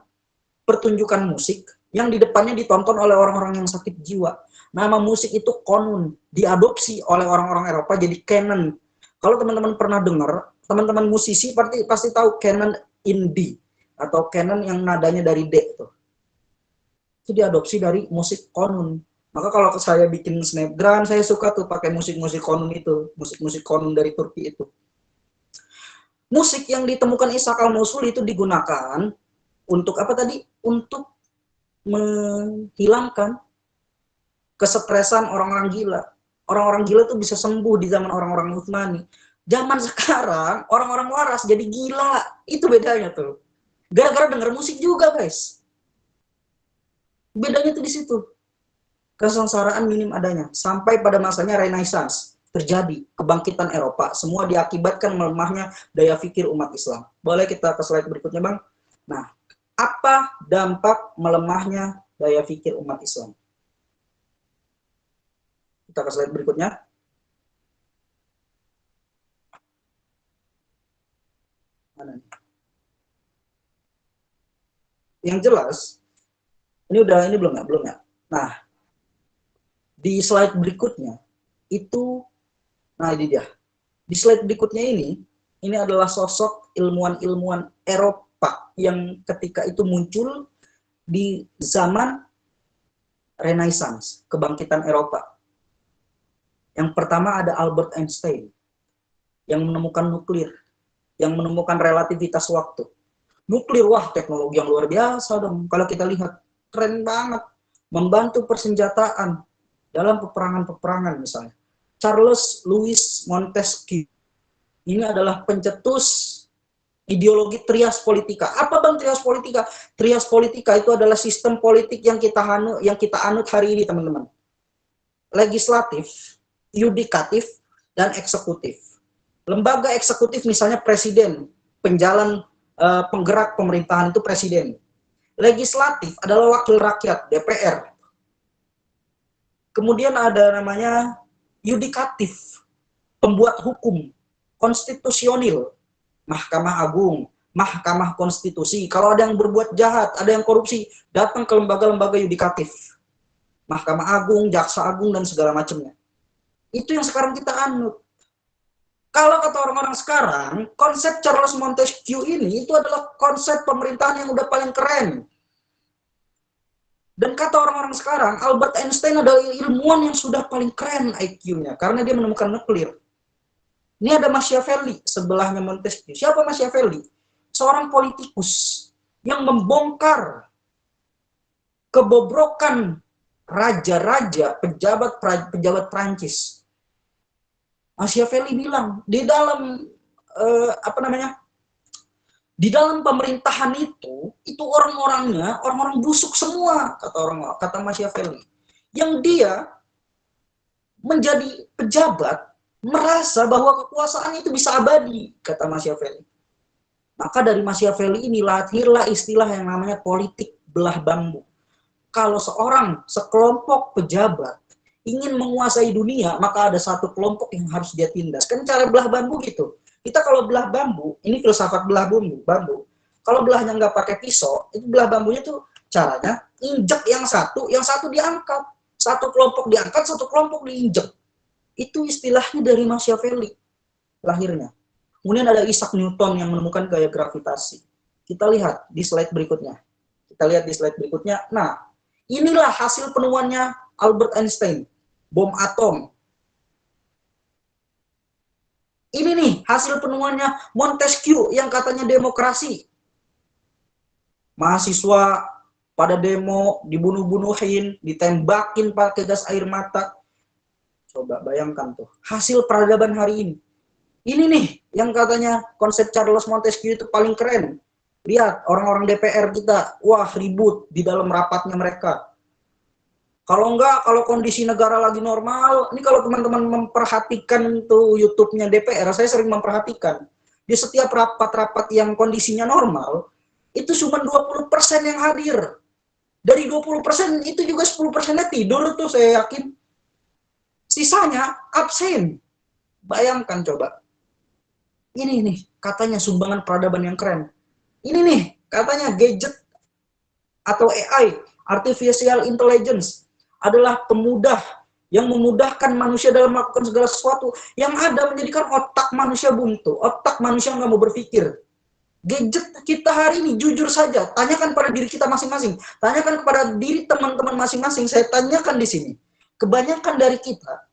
pertunjukan musik yang di depannya ditonton oleh orang-orang yang sakit jiwa. Nama musik itu konun, diadopsi oleh orang-orang Eropa jadi canon. Kalau teman-teman pernah dengar, teman-teman musisi pasti tahu canon in D. Atau canon yang nadanya dari D tuh. Itu diadopsi dari musik konun. Maka kalau saya bikin snapgram, saya suka tuh pakai musik-musik konun itu, musik-musik konun dari Turki itu. Musik yang ditemukan Ishaq Al-Mausuli itu digunakan untuk apa tadi? Untuk menghilangkan kesetresan orang-orang gila. Orang-orang gila tuh bisa sembuh di zaman orang-orang Utsmani. Zaman sekarang orang-orang waras jadi gila. Itu bedanya tuh. Gara-gara denger musik juga, guys. Bedanya tuh di situ. Kesengsaraan minim adanya. Sampai pada masanya Renaissance terjadi. Kebangkitan Eropa. Semua diakibatkan melemahnya daya pikir umat Islam. Boleh kita ke slide berikutnya, Bang? Nah, apa dampak melemahnya daya pikir umat Islam? Kita ke slide berikutnya. Mana nih? Yang jelas, ini belum ya. Nah, di slide berikutnya itu, nah ini dia. Di slide berikutnya ini adalah sosok ilmuwan-ilmuwan Eropa yang ketika itu muncul di zaman Renaissance, kebangkitan Eropa. Yang pertama ada Albert Einstein yang menemukan nuklir, yang menemukan relativitas waktu. Nuklir, wah teknologi yang luar biasa dong. Kalau kita lihat, keren banget. Membantu persenjataan dalam peperangan-peperangan misalnya. Charles Louis Montesquieu. Ini adalah pencetus ideologi trias politika. Apa bang trias politika? Trias politika itu adalah sistem politik yang kita anut hari ini, teman-teman. legislatif, yudikatif, dan eksekutif. Lembaga eksekutif misalnya presiden, penjalan penggerak pemerintahan itu presiden. Legislatif adalah wakil rakyat, DPR. Kemudian ada namanya yudikatif, pembuat hukum, konstitusional, Mahkamah Agung, Mahkamah Konstitusi. Kalau ada yang berbuat jahat, ada yang korupsi, datang ke lembaga-lembaga yudikatif. Mahkamah Agung, Jaksa Agung, dan segala macamnya. Itu yang sekarang kita anut. Kalau kata orang-orang sekarang, konsep Charles Montesquieu ini itu adalah konsep pemerintahan yang udah paling keren. Dan kata orang-orang sekarang, Albert Einstein adalah ilmuwan yang sudah paling keren IQ-nya, karena dia menemukan nuklir. Ini ada Machiavelli, sebelahnya Montesquieu. Siapa Machiavelli? Seorang politikus yang membongkar kebobrokan raja-raja, pejabat Prancis. Machiavelli bilang, di dalam di dalam pemerintahan itu orang-orangnya orang-orang busuk semua, kata Machiavelli. Yang dia menjadi pejabat merasa bahwa kekuasaan itu bisa abadi, kata Machiavelli. Maka dari Machiavelli ini lahirlah istilah yang namanya politik belah bambu. Kalau sekelompok pejabat ingin menguasai dunia, maka ada satu kelompok yang harus dia tindas. Kan cara belah bambu gitu. Kita kalau belah bambu, ini filsafat belah bambu. Kalau belahnya nggak pakai pisau, itu belah bambunya tuh caranya injek yang satu diangkat. Satu kelompok diangkat, satu kelompok diinjek. Itu istilahnya dari Machiavelli lahirnya. Kemudian ada Isaac Newton yang menemukan gaya gravitasi. Kita lihat di slide berikutnya. Nah, inilah hasil penemuannya Albert Einstein, bom atom. Ini nih hasil penemuannya Montesquieu yang katanya demokrasi. Mahasiswa pada demo dibunuh-bunuhin, ditembakin pakai gas air mata. Coba bayangkan tuh, hasil peradaban hari ini. Ini nih yang katanya konsep Charles Montesquieu itu paling keren. Lihat orang-orang DPR kita, wah ribut di dalam rapatnya mereka. Kalau kalau kondisi negara lagi normal, ini kalau teman-teman memperhatikan tuh YouTube-nya DPR, saya sering memperhatikan. Di setiap rapat-rapat yang kondisinya normal, itu cuma 20% yang hadir. Dari 20% itu juga 10%-nya tidur tuh saya yakin. Sisanya absen. Bayangkan coba. Ini nih katanya sumbangan peradaban yang keren. Ini nih katanya gadget atau AI, Artificial Intelligence, adalah pemudah yang memudahkan manusia dalam melakukan segala sesuatu, yang ada menjadikan otak manusia buntu, otak manusia nggak mau berpikir. Gadget kita hari ini, jujur saja, tanyakan pada diri kita masing-masing, tanyakan kepada diri teman-teman masing-masing, saya tanyakan di sini. Kebanyakan dari kita,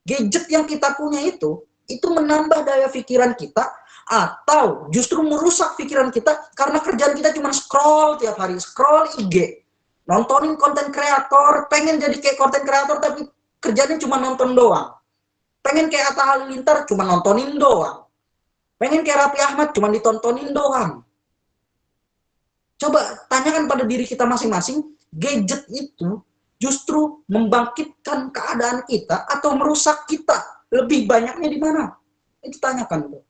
gadget yang kita punya itu menambah daya pikiran kita, atau justru merusak pikiran kita, karena kerjaan kita cuma scroll tiap hari, scroll IG, nontonin konten kreator, pengen jadi kayak konten kreator tapi kerjanya cuma nonton doang. Pengen kayak Atta Halilintar cuma nontonin doang. Pengen kayak Raffi Ahmad cuma ditontonin doang. Coba tanyakan pada diri kita masing-masing, gadget itu justru membangkitkan keadaan kita atau merusak kita? Lebih banyaknya di mana? Itu tanyakan tuh.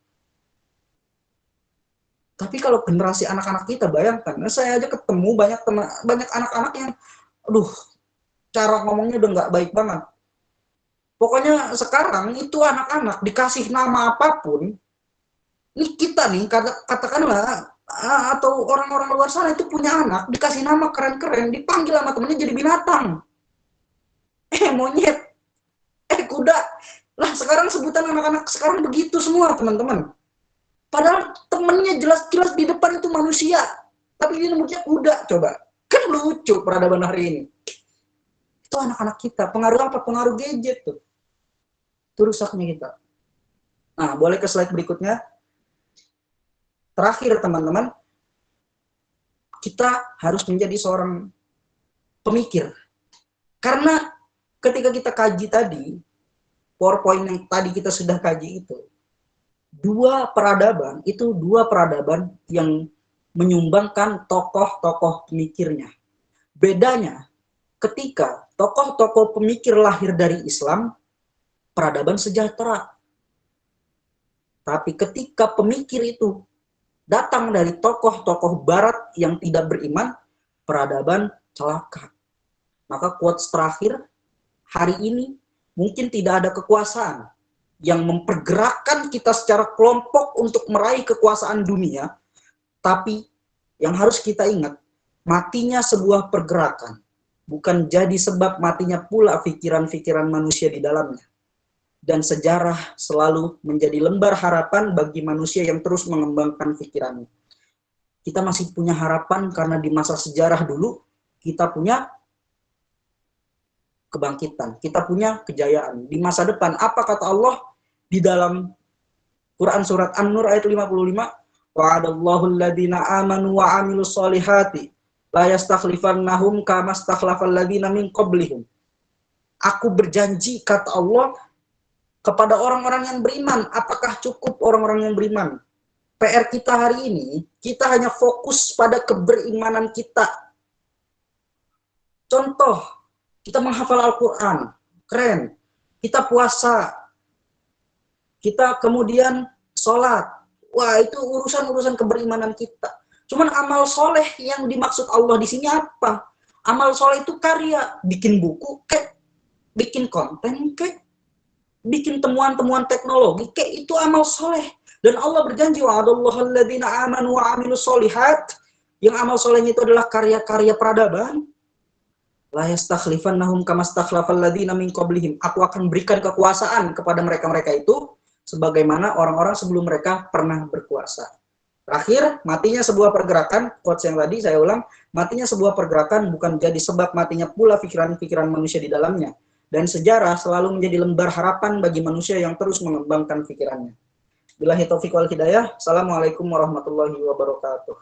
Tapi kalau generasi anak-anak kita, bayangkan, saya aja ketemu banyak anak-anak yang, cara ngomongnya udah nggak baik banget. Pokoknya sekarang itu anak-anak dikasih nama apapun, ini kita nih, katakanlah, atau orang-orang luar sana itu punya anak, dikasih nama keren-keren, dipanggil sama temennya jadi binatang. Monyet, kuda. Lah sekarang sebutan anak-anak sekarang begitu semua, teman-teman. Padahal temennya jelas-jelas di depan itu manusia, tapi dia nyebutnya kuda, coba. Kan lucu peradaban hari ini. Itu anak-anak kita. Pengaruh apa? Pengaruh gadget tuh. Itu rusaknya kita. Nah, boleh ke slide berikutnya. Terakhir, teman-teman, kita harus menjadi seorang pemikir. Karena ketika kita kaji tadi, PowerPoint yang tadi kita sudah kaji itu, dua peradaban yang menyumbangkan tokoh-tokoh pemikirnya. Bedanya ketika tokoh-tokoh pemikir lahir dari Islam, peradaban sejahtera. Tapi ketika pemikir itu datang dari tokoh-tokoh barat yang tidak beriman, peradaban celaka. Maka quotes terakhir, hari ini mungkin tidak ada kekuasaan yang mempergerakkan kita secara kelompok untuk meraih kekuasaan dunia, tapi yang harus kita ingat, matinya sebuah pergerakan bukan jadi sebab matinya pula pikiran-pikiran manusia di dalamnya. Dan sejarah selalu menjadi lembar harapan bagi manusia yang terus mengembangkan pikirannya. Kita masih punya harapan karena di masa sejarah dulu kita punya kebangkitan, kita punya kejayaan. Di masa depan, apa kata Allah di dalam Quran surat An-Nur ayat 55? Wa'adallahu alladhina amanu wa amilus solihati la yastakhlifannahum kama stakhlafal ladhina min qablihim. Aku berjanji, kata Allah, kepada orang-orang yang beriman. Apakah cukup orang-orang yang beriman? PR kita hari ini, kita hanya fokus pada keberimanan kita. Contoh, kita menghafal Al-Quran, keren. Kita puasa, kita kemudian sholat. Wah, itu urusan-urusan keberimanan kita. Cuman amal soleh yang dimaksud Allah di sini apa? Amal soleh itu karya, bikin buku, bikin konten, bikin temuan-temuan teknologi, itu amal soleh. Dan Allah berjanji, wa'adallahu alladhina amanu wa amilus solihat, yang amal solehnya itu adalah karya-karya peradaban. La yastakhlifannahum kama stakhlafal ladhina min qablihim. Aku akan berikan kekuasaan kepada mereka-mereka itu sebagaimana orang-orang sebelum mereka pernah berkuasa. Terakhir, matinya sebuah pergerakan, quotes yang tadi saya ulang, matinya sebuah pergerakan bukan jadi sebab matinya pula pikiran-pikiran manusia di dalamnya. Dan sejarah selalu menjadi lembar harapan bagi manusia yang terus mengembangkan pikirannya. Billahi taufiq wal hidayah. Assalamualaikum warahmatullahi wabarakatuh.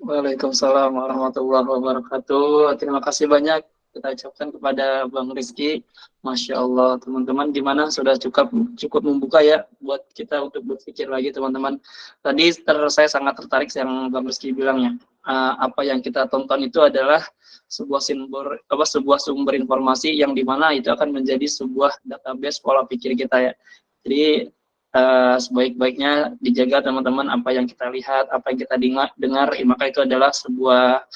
Waalaikumsalam warahmatullahi wabarakatuh. Terima kasih banyak kita ucapkan kepada Bang Rizky. Masya Allah, teman-teman, gimana sudah cukup membuka ya buat kita untuk berpikir lagi, teman-teman. Tadi saya sangat tertarik yang Bang Rizky bilang ya. Apa yang kita tonton itu adalah sebuah sumber informasi yang dimana itu akan menjadi sebuah database pola pikir kita ya. Jadi sebaik-baiknya dijaga, teman-teman, apa yang kita lihat, apa yang kita dengar, maka itu adalah sebuah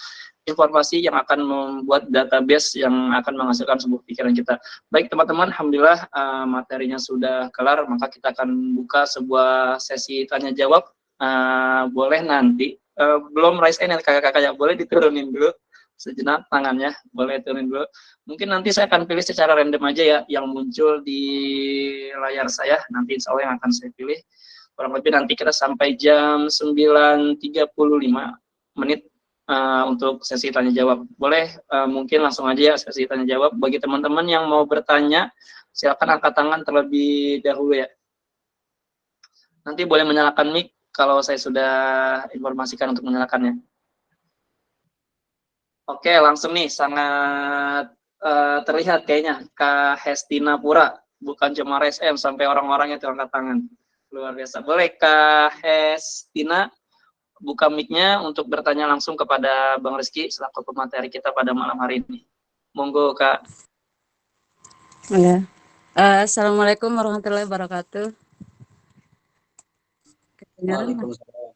informasi yang akan membuat database yang akan menghasilkan sebuah pikiran kita. Baik, teman-teman, alhamdulillah materinya sudah kelar, maka kita akan buka sebuah sesi tanya jawab. Boleh nanti belum raise hand kakak-kakaknya, boleh diturunin dulu sejenak tangannya, boleh turunin dulu. Mungkin nanti saya akan pilih secara random aja ya yang muncul di layar saya, nanti insya Allah yang akan saya pilih. Kurang lebih nanti kita sampai jam 9.35 menit untuk sesi tanya jawab. Boleh mungkin langsung aja ya sesi tanya jawab. Bagi teman-teman yang mau bertanya, silakan angkat tangan terlebih dahulu ya. Nanti boleh menyalakan mic kalau saya sudah informasikan untuk menyalakannya. Oke, langsung nih, sangat terlihat kayaknya Kak Hestina Pura, bukan cuma RSM, sampai orang-orang itu angkat tangan. Luar biasa. Boleh Kak Hestina buka mic-nya untuk bertanya langsung kepada Bang Rizky selaku pemateri kita pada malam hari ini. Monggo Kak. Ya. Assalamualaikum warahmatullahi wabarakatuh. Waalaikumsalam.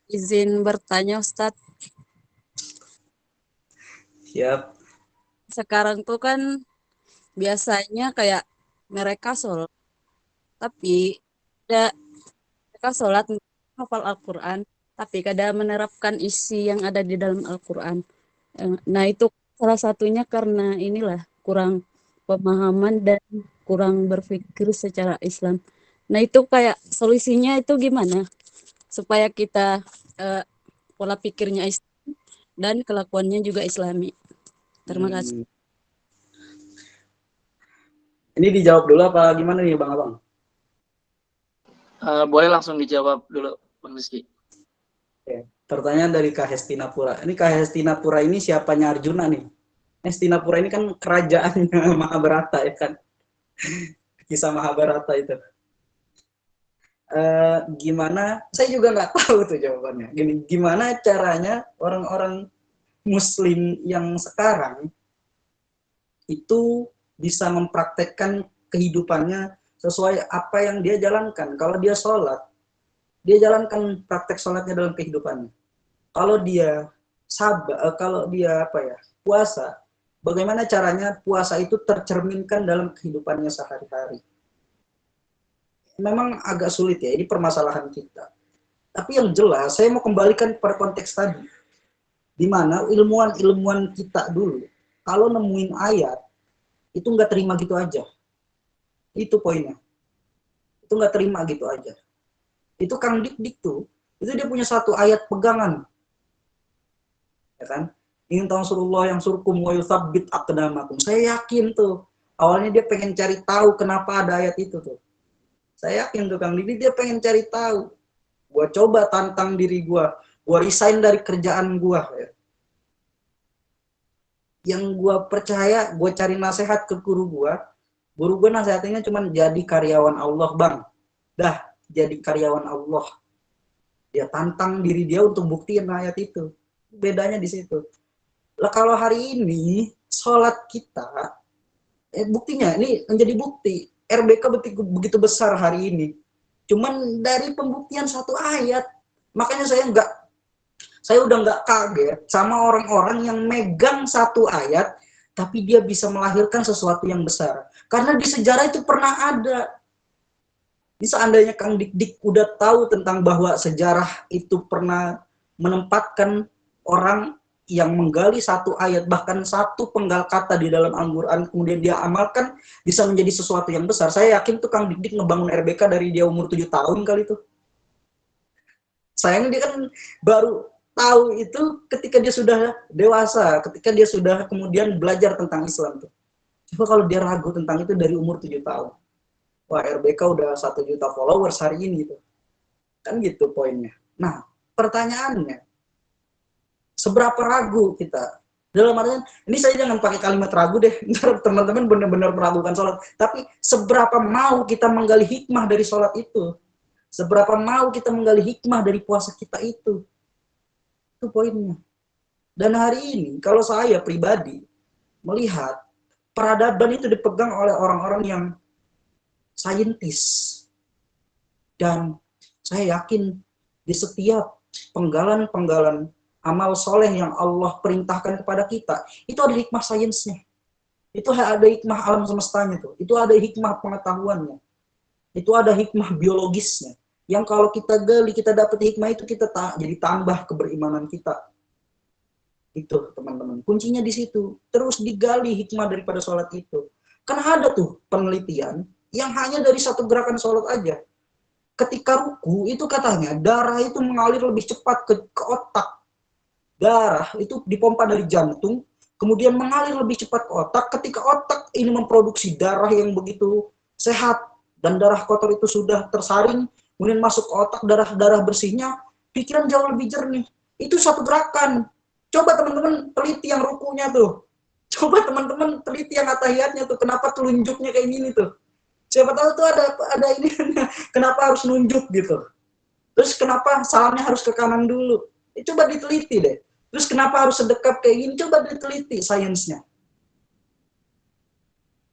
Izin bertanya Ustadz. Siap. Sekarang tuh kan biasanya kayak mereka sholat, tapi mereka sholat hafal Al-Quran, tapi kadang menerapkan isi yang ada di dalam Al-Quran. Nah itu salah satunya karena inilah kurang pemahaman dan kurang berpikir secara Islam. Nah itu kayak solusinya itu gimana supaya kita pola pikirnya Islam dan kelakuannya juga Islami. Terima kasih. Ini dijawab dulu apa gimana nih Bang Abang? Boleh langsung dijawab dulu Bang Rizky. Oke. Pertanyaan dari Kak Hestinapura. Ini Kak Hestinapura ini siapanya Arjuna nih? Hestinapura ini kan kerajaannya Mahabharata ya kan? Kisah Mahabharata itu. Gimana, saya juga nggak tahu tuh jawabannya. Gimana caranya orang-orang Muslim yang sekarang itu bisa mempraktekkan kehidupannya sesuai apa yang dia jalankan. Kalau dia sholat, dia jalankan praktek sholatnya dalam kehidupannya. Kalau dia kalau dia puasa, bagaimana caranya puasa itu tercerminkan dalam kehidupannya sehari-hari. Memang agak sulit ya, ini permasalahan kita. Tapi yang jelas, saya mau kembalikan pada konteks tadi. Di mana ilmuwan-ilmuwan kita dulu, kalau nemuin ayat, itu nggak terima gitu aja. Itu poinnya. Itu nggak terima gitu aja. Itu Kang Dik tuh, itu dia punya satu ayat pegangan. Ya kan? In tansurullah yang surkum wa yuthabbit aqdamakum. Saya yakin tuh, awalnya dia pengen cari tahu kenapa ada ayat itu tuh. Saya yakin tuh Kang Didi dia pengen cari tahu. Gua coba tantang diri gua resign dari kerjaan gua. Ya. Yang gua percaya, gua cari nasihat ke guru gua nasihatnya cuma jadi karyawan Allah, Bang. Dah, jadi karyawan Allah. Dia tantang diri dia untuk buktiin ayat itu. Bedanya di situ. Lah kalau hari ini sholat kita, buktinya ini menjadi bukti. RBK begitu besar hari ini. Cuman dari pembuktian satu ayat. Makanya saya udah nggak kaget sama orang-orang yang megang satu ayat, tapi dia bisa melahirkan sesuatu yang besar. Karena di sejarah itu pernah ada. Ini seandainya Kang Dik udah tahu tentang bahwa sejarah itu pernah menempatkan orang yang menggali satu ayat, bahkan satu penggal kata di dalam Al-Quran, kemudian dia amalkan, bisa menjadi sesuatu yang besar. Saya yakin tuh Kang Dik ngebangun RBK dari dia umur 7 tahun kali itu. Sayangnya dia kan baru tahu itu ketika dia sudah dewasa, ketika dia sudah kemudian belajar tentang Islam tuh. Coba kalau dia ragu tentang itu dari umur 7 tahun. Wah, RBK udah 1 juta followers hari ini gitu. Kan gitu poinnya. Nah, pertanyaannya, seberapa ragu kita? Dalam artian, ini saya jangan pakai kalimat ragu deh, ntar teman-teman benar-benar meragukan sholat. Tapi seberapa mau kita menggali hikmah dari sholat itu? Seberapa mau kita menggali hikmah dari puasa kita itu? Itu poinnya. Dan hari ini, kalau saya pribadi melihat peradaban itu dipegang oleh orang-orang yang saintis. Dan saya yakin di setiap penggalan-penggalan amal soleh yang Allah perintahkan kepada kita, itu ada hikmah sainsnya. Itu ada hikmah alam semestanya tuh. Itu ada hikmah pengetahuannya. Itu ada hikmah biologisnya. Yang kalau kita gali, kita dapat hikmah itu, kita jadi tambah keberimanan kita. Itu teman-teman. Kuncinya di situ. Terus digali hikmah daripada sholat itu. Karena ada tuh penelitian yang hanya dari satu gerakan sholat aja. Ketika ruku itu katanya darah itu mengalir lebih cepat ke otak. Darah itu dipompa dari jantung, kemudian mengalir lebih cepat ke otak. Ketika otak ini memproduksi darah yang begitu sehat dan darah kotor itu sudah tersaring, kemudian masuk ke otak, darah bersihnya, pikiran jauh lebih jernih. Itu satu gerakan. Coba teman-teman teliti yang rukunya tuh. Coba teman-teman teliti yang atahiyatnya tuh. Kenapa telunjuknya kayak gini tuh? Siapa tahu tuh ada ini. Kenapa harus nunjuk gitu? Terus kenapa salamnya harus ke kanan dulu? Coba diteliti deh. Terus kenapa harus sedekap kayak gini? Coba diteliti sainsnya.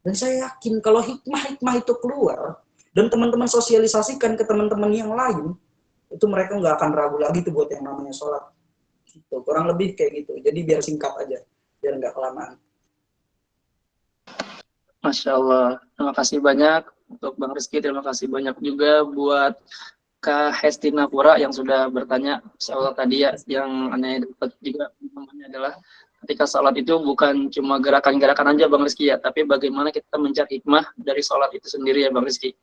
Dan saya yakin kalau hikmah-hikmah itu keluar, dan teman-teman sosialisasikan ke teman-teman yang lain, itu mereka nggak akan ragu lagi tuh buat yang namanya sholat. Gitu. Kurang lebih kayak gitu. Jadi biar singkat aja, biar nggak kelamaan. Masya Allah. Terima kasih banyak untuk Bang Rizky. Terima kasih banyak juga buat Kak Hestina Pura yang sudah bertanya. Insya Allah tadi ya, yang aneh dapat juga namanya adalah ketika sholat itu bukan cuma gerakan-gerakan aja Bang Rizky ya, tapi bagaimana kita mencari hikmah dari sholat itu sendiri ya Bang Rizky.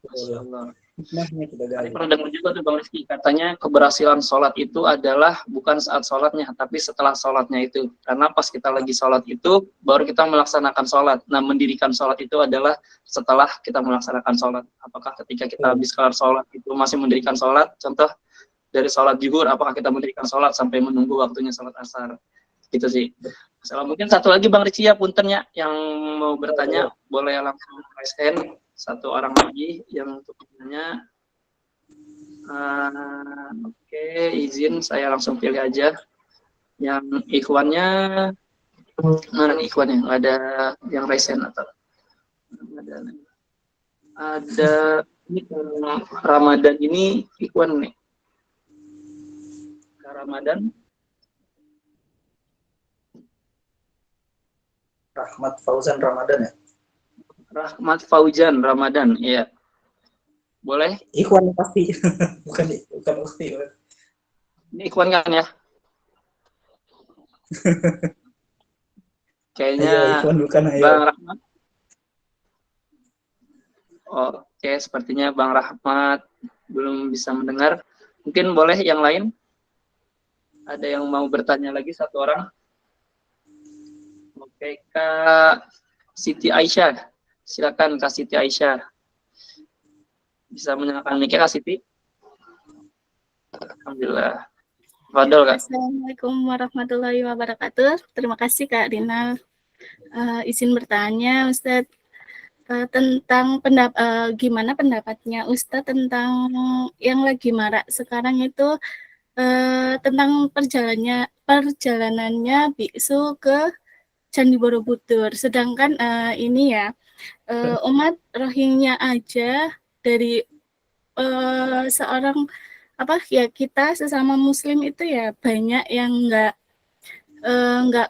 Masya Allah. Hikmahnya kita gali. Pernah dengar juga tuh Bang Rizky, katanya keberhasilan sholat itu adalah bukan saat sholatnya, tapi setelah sholatnya itu. Karena pas kita lagi sholat itu, baru kita melaksanakan sholat. Nah, mendirikan sholat itu adalah setelah kita melaksanakan sholat. Apakah ketika kita habis kelar sholat itu masih mendirikan sholat? Contoh, dari sholat zuhur, apakah kita mendirikan sholat sampai menunggu waktunya sholat asar? Gitu sih. Masalah mungkin satu lagi Bang Rizky ya, punten ya, yang mau bertanya, boleh langsung raise hand. Satu orang lagi yang untuk bertanya. Oke, izin saya langsung pilih aja. Yang ikhwannya, mana nih ikhwannya? Nggak ada yang resen atau ada? Ada ini Ramadan ini ikhwan nih. Ramadan. Rahmat Fauzan Ramadan ya. Rahmat Fauzan Ramadan, iya. Boleh? Ikhwan pasti. bukan Ukti. Ini ikhwan kan ya? Kayaknya Ayo Ikhwan bukan ayo. Bang Rahmat. Oke, sepertinya Bang Rahmat belum bisa mendengar. Mungkin boleh yang lain? Ada yang mau bertanya lagi satu orang? Oke, Kak Siti Aisyah. Silakan Kak Siti Aisyah. Bisa menyalakan mic-nya Kak Siti? Alhamdulillah. Fadol, Kak. Assalamualaikum warahmatullahi wabarakatuh. Terima kasih Kak Rinal. Izin bertanya Ustadz tentang gimana pendapatnya Ustadz tentang yang lagi marak sekarang itu tentang perjalanannya biksu ke Candi Borobudur. Sedangkan ini ya umat Rohingya aja dari seorang kita sesama Muslim itu ya banyak yang nggak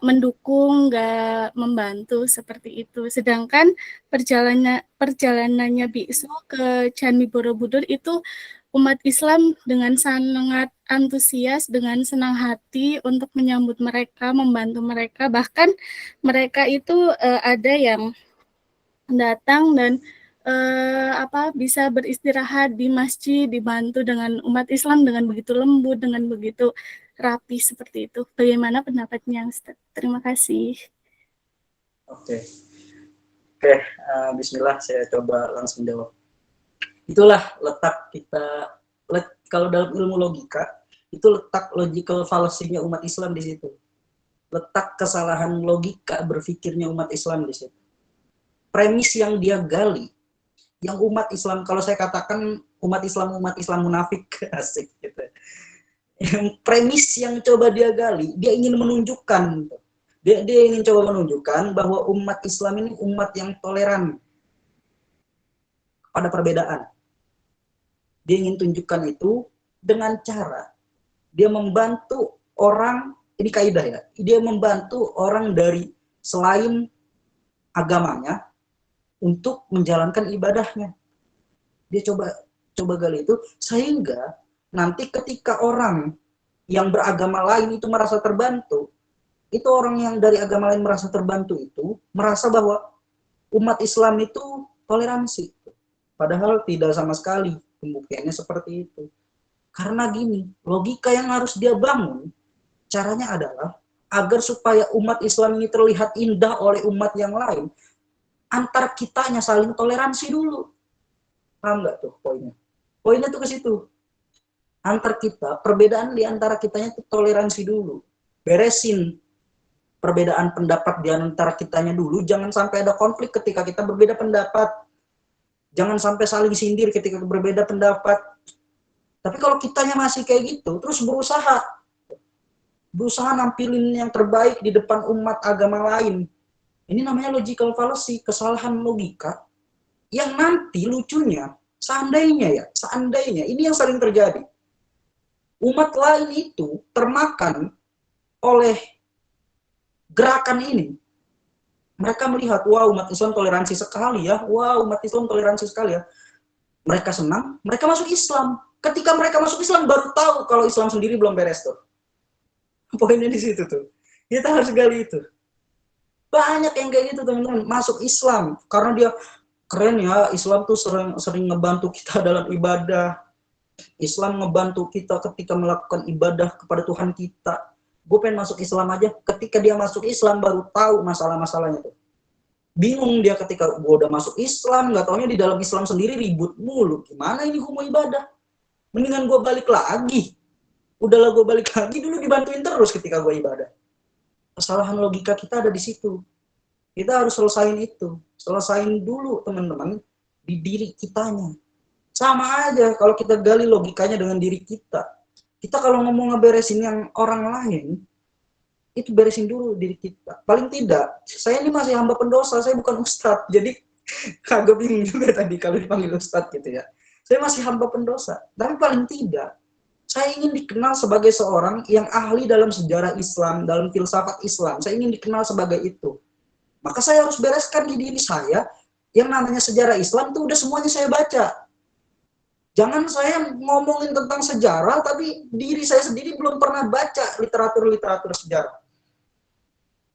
mendukung, nggak membantu seperti itu. Sedangkan perjalanannya biksu ke Candi Borobudur itu umat Islam dengan sangat antusias, dengan senang hati untuk menyambut mereka, membantu mereka. Bahkan mereka itu ada yang datang dan bisa beristirahat di masjid, dibantu dengan umat Islam dengan begitu lembut, dengan begitu rapi seperti itu. Bagaimana pendapatnya, Ustaz? Terima kasih. Oke, Bismillah, saya coba langsung jawab. Itulah letak kita, kalau dalam ilmu logika, itu letak logical fallacy-nya umat Islam di situ. Letak kesalahan logika berpikirnya umat Islam di situ. Premis yang dia gali, yang umat Islam, kalau saya katakan umat Islam munafik, asik gitu. Yang premis yang coba dia gali, dia ingin menunjukkan, dia ingin coba menunjukkan bahwa umat Islam ini umat yang toleran pada perbedaan. Dia ingin tunjukkan itu dengan cara dia membantu orang, ini kaidah ya, dia membantu orang dari selain agamanya untuk menjalankan ibadahnya. Dia coba gali itu sehingga nanti ketika orang yang beragama lain itu merasa terbantu, itu orang yang dari agama lain merasa terbantu itu merasa bahwa umat Islam itu toleransi. Padahal tidak sama sekali pembuktiannya seperti itu. Karena gini, logika yang harus dia bangun caranya adalah agar supaya umat Islam ini terlihat indah oleh umat yang lain, antar kitanya saling toleransi dulu. Paham nggak tuh poinnya? Poinnya tuh ke situ. Antar kita, perbedaan di antara kitanya itu toleransi dulu. Beresin perbedaan pendapat di antara kitanya dulu. Jangan sampai ada konflik ketika kita berbeda pendapat. Jangan sampai saling sindir ketika berbeda pendapat. Tapi kalau kitanya masih kayak gitu, terus berusaha nampilin yang terbaik di depan umat agama lain. Ini namanya logical fallacy, kesalahan logika, yang nanti lucunya, seandainya ini yang sering terjadi. Umat lain itu termakan oleh gerakan ini. Mereka melihat, wah umat Islam toleransi sekali ya, Mereka senang, mereka masuk Islam. Ketika mereka masuk Islam, baru tahu kalau Islam sendiri belum beres tuh. Poinnya di situ tuh. Kita harus gali itu. Banyak yang kayak gitu teman-teman, masuk Islam karena dia keren ya, Islam tuh sering ngebantu kita dalam ibadah. Islam ngebantu kita ketika melakukan ibadah kepada Tuhan kita. Gue pengen masuk Islam aja. Ketika dia masuk Islam baru tahu masalah-masalahnya tuh. Bingung dia ketika gue udah masuk Islam, nggak taunya di dalam Islam sendiri ribut mulu. Gimana ini gue mau ibadah? Mendingan gue balik lagi. Udahlah gue balik lagi, dulu dibantuin terus ketika gue ibadah. Kesalahan logika kita ada di situ. Kita harus selesain itu. Selesain dulu teman-teman di diri kitanya. Sama aja kalau kita gali logikanya dengan diri kita. Kita kalau ngomong ngeberesin yang orang lain, itu beresin dulu diri kita. Paling tidak, saya ini masih hamba pendosa, saya bukan ustadz. Jadi agak bingung juga tadi kalau dipanggil ustadz gitu ya. Saya masih hamba pendosa. Tapi paling tidak, saya ingin dikenal sebagai seorang yang ahli dalam sejarah Islam, dalam filsafat Islam. Saya ingin dikenal sebagai itu. Maka saya harus bereskan di diri saya, yang namanya sejarah Islam itu udah semuanya saya baca. Jangan saya ngomongin tentang sejarah, tapi diri saya sendiri belum pernah baca literatur-literatur sejarah.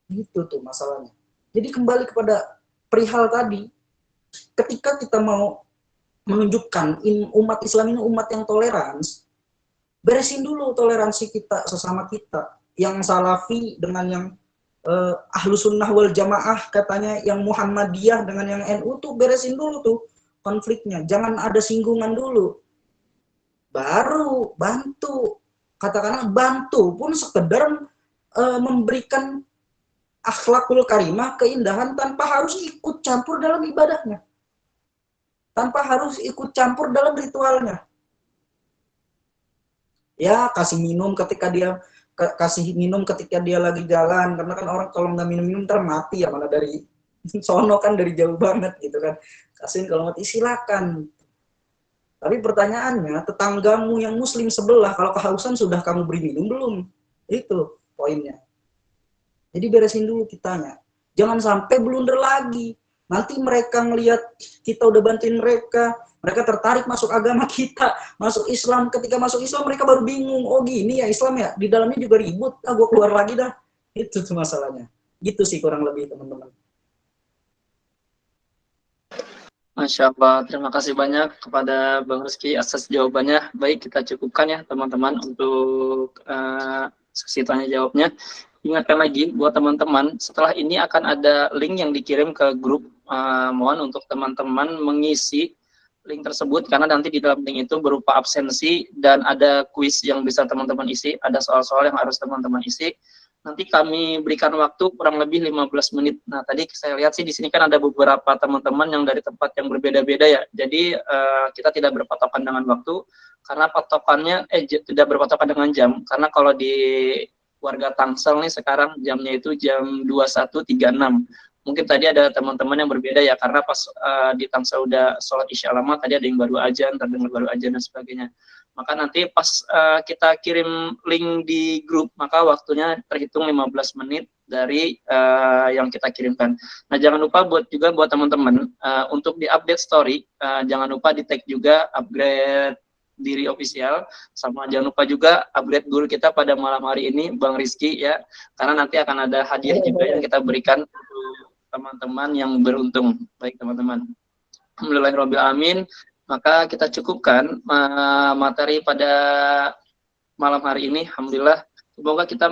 Gitu tuh masalahnya. Jadi kembali kepada perihal tadi, ketika kita mau menunjukkan umat Islam ini umat yang tolerans, beresin dulu toleransi kita sesama kita. Yang Salafi dengan yang Ahlu Sunnah wal Jamaah katanya, yang Muhammadiyah dengan yang NU tuh beresin dulu tuh konfliknya. Jangan ada singgungan dulu. Baru bantu. Katakanlah bantu pun sekedar memberikan akhlakul karimah, keindahan, tanpa harus ikut campur dalam ibadahnya. Tanpa harus ikut campur dalam ritualnya. Ya, kasih minum ketika dia lagi jalan, karena kan orang kalau nggak minum-minum ntar mati ya, mana dari sono kan dari jauh banget gitu kan. Kasihin kalau mati, silakan. Tapi pertanyaannya, tetanggamu yang muslim sebelah kalau kehausan sudah kamu beri minum belum? Itu poinnya. Jadi beresin dulu kitanya. Jangan sampai blunder lagi. Nanti mereka ngelihat kita udah bantuin mereka tertarik masuk agama kita, masuk Islam. Ketika masuk Islam mereka baru bingung, oh gini ya Islam ya, di dalamnya juga ribut, gue keluar lagi dah. Itu tuh masalahnya. Gitu sih kurang lebih teman-teman. Masya Allah, terima kasih banyak kepada Bang Rizky atas jawabannya. Baik, kita cukupkan ya teman-teman untuk sesi tanya jawabnya. Ingatkan lagi buat teman-teman, setelah ini akan ada link yang dikirim ke grup. Mohon untuk teman-teman mengisi link tersebut, karena nanti di dalam link itu berupa absensi dan ada kuis yang bisa teman-teman isi, ada soal-soal yang harus teman-teman isi. Nanti kami berikan waktu kurang lebih 15 menit. Nah, tadi saya lihat sih di sini kan ada beberapa teman-teman yang dari tempat yang berbeda-beda ya. Jadi kita tidak berpatokan dengan waktu, karena patokannya tidak berpatokan dengan jam. Karena kalau di warga Tangsel nih sekarang jamnya itu jam 21.36. Mungkin tadi ada teman-teman yang berbeda ya, karena pas di Tangsel udah sholat isya lama, tadi ada yang baru ajan, terdengar baru ajan dan sebagainya. Maka nanti pas kita kirim link di grup, maka waktunya terhitung 15 menit dari yang kita kirimkan. Nah, jangan lupa buat teman-teman untuk di update story, jangan lupa di tag juga upgrade diri official, sama jangan lupa juga upgrade guru kita pada malam hari ini, Bang Rizky ya, karena nanti akan ada hadiah juga yang kita berikan untuk teman-teman yang beruntung. Baik teman-teman, alhamdulillahirrahmanirrahim, maka kita cukupkan materi pada malam hari ini. Alhamdulillah, semoga kita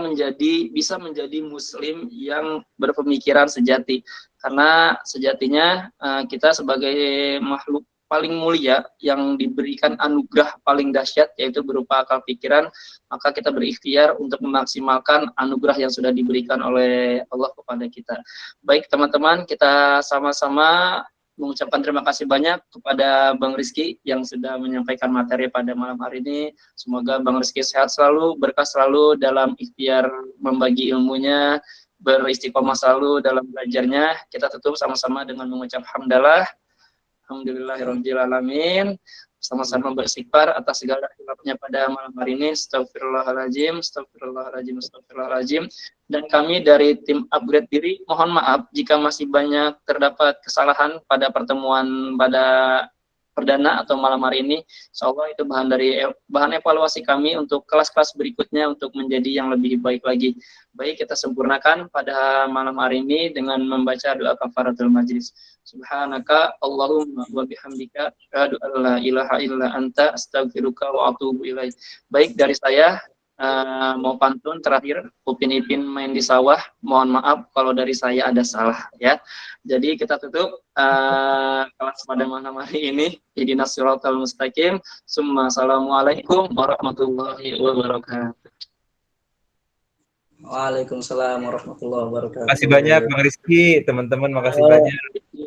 bisa menjadi muslim yang berpemikiran sejati, karena sejatinya kita sebagai makhluk paling mulia yang diberikan anugerah paling dahsyat, yaitu berupa akal pikiran, maka kita berikhtiar untuk memaksimalkan anugerah yang sudah diberikan oleh Allah kepada kita. Baik teman-teman, kita sama-sama mengucapkan terima kasih banyak kepada Bang Rizky yang sudah menyampaikan materi pada malam hari ini. Semoga Bang Rizky sehat selalu, berkah selalu dalam ikhtiar membagi ilmunya, beristiqomah selalu dalam belajarnya. Kita tutup sama-sama dengan mengucap hamdalah. Alhamdulillahirrahmanirrahim. Sama-sama beristighfar atas segala khilafnya pada malam hari ini. Astagfirullahaladzim, astagfirullahaladzim, astagfirullahaladzim. Dan kami dari tim upgrade diri mohon maaf jika masih banyak terdapat kesalahan pada pertemuan pada perdana atau malam hari ini. Insyaallah itu bahan evaluasi kami untuk kelas-kelas berikutnya untuk menjadi yang lebih baik lagi. Baik, kita sempurnakan pada malam hari ini dengan membaca doa kafaratul majlis. Subhanaka Allahumma wa bihamdika asyhadu an la ilaha illa anta astaghfiruka wa atubu ilaik. Baik, dari saya mau pantun terakhir, Upin Ipin main di sawah. Mohon maaf kalau dari saya ada salah ya. Jadi kita tutup kelas pada malam hari ini. Ihdinas siratal mustaqim. Summa assalamualaikum warahmatullahi wabarakatuh. Waalaikumsalam warahmatullahi wabarakatuh. Terima kasih banyak Bang Rizky, teman-teman, makasih banyak.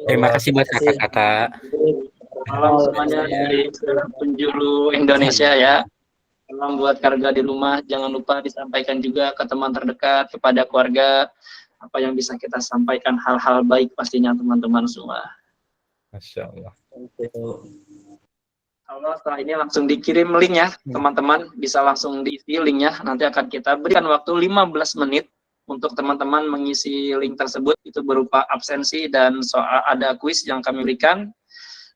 Terima kasih buat kakak-kakak. Salam semuanya dari penjuru Indonesia ya. Salam buat keluarga di rumah. Jangan lupa disampaikan juga ke teman terdekat, kepada keluarga, apa yang bisa kita sampaikan, hal-hal baik pastinya teman-teman semua. Masya Allah. Allah setelah ini langsung dikirim linknya, teman-teman bisa langsung diisi linknya. Nanti akan kita berikan waktu 15 menit untuk teman-teman mengisi link tersebut. Itu berupa absensi dan soal ada kuis yang kami berikan.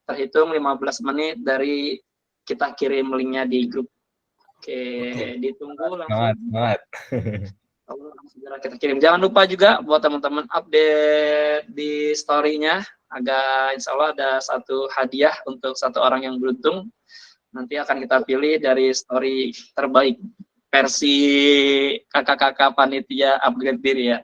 Terhitung 15 menit dari kita kirim linknya di grup. Oke. Ditunggu langsung. Semangat. Langsung segera kita kirim. Jangan lupa juga buat teman-teman update di story-nya. Agar insya Allah ada satu hadiah untuk satu orang yang beruntung. Nanti akan kita pilih dari story terbaik versi kakak-kakak panitia upgrade diri ya.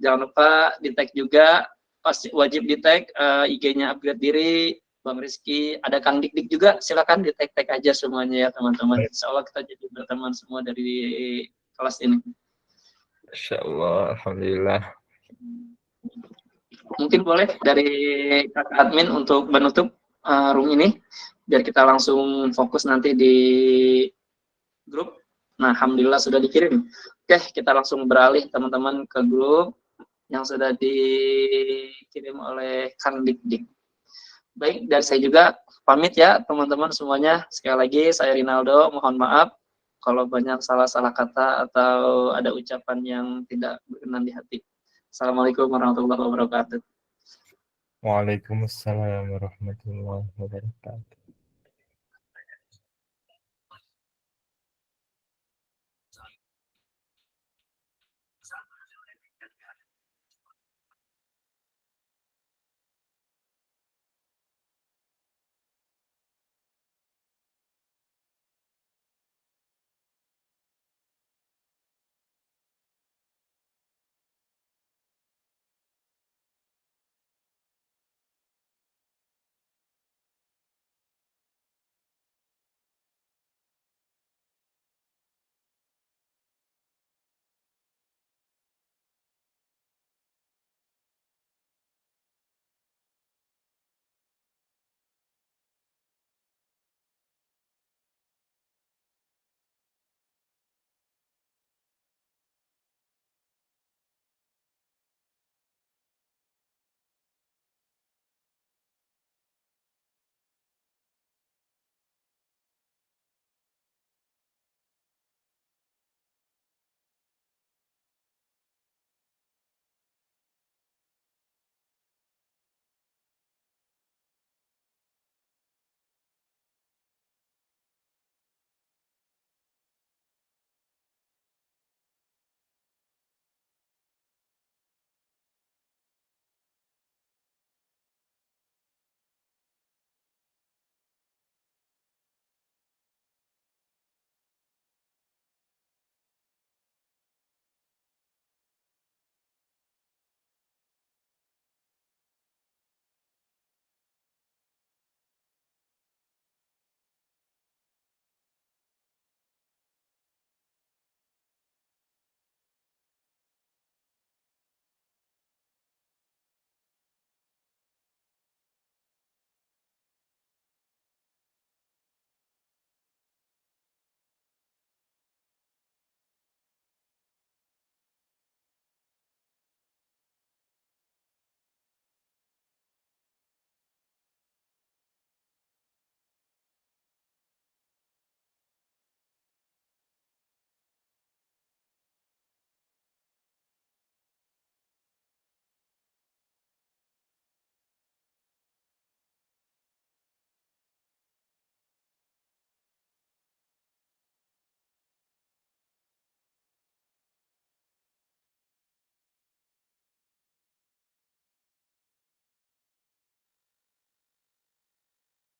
Jangan lupa di tag juga, pasti wajib di tag IG-nya upgrade diri, Bang Rizky, ada Kang Dik-Dik juga, silakan di tag aja semuanya ya teman-teman. Insya Allah kita jadi berteman semua dari kelas ini. Masya Allah, Alhamdulillah. Mungkin boleh dari kakak admin untuk menutup room ini biar kita langsung fokus nanti di grup. Nah, alhamdulillah sudah dikirim. Oke, kita langsung beralih teman-teman ke grup yang sudah dikirim oleh Kang Dik-Dik. Baik, dari saya juga pamit ya teman-teman semuanya. Sekali lagi saya Rinaldo, mohon maaf kalau banyak salah-salah kata atau ada ucapan yang tidak berkenan di hati. Assalamualaikum warahmatullahi wabarakatuh. Waalaikumsalam warahmatullahi wabarakatuh.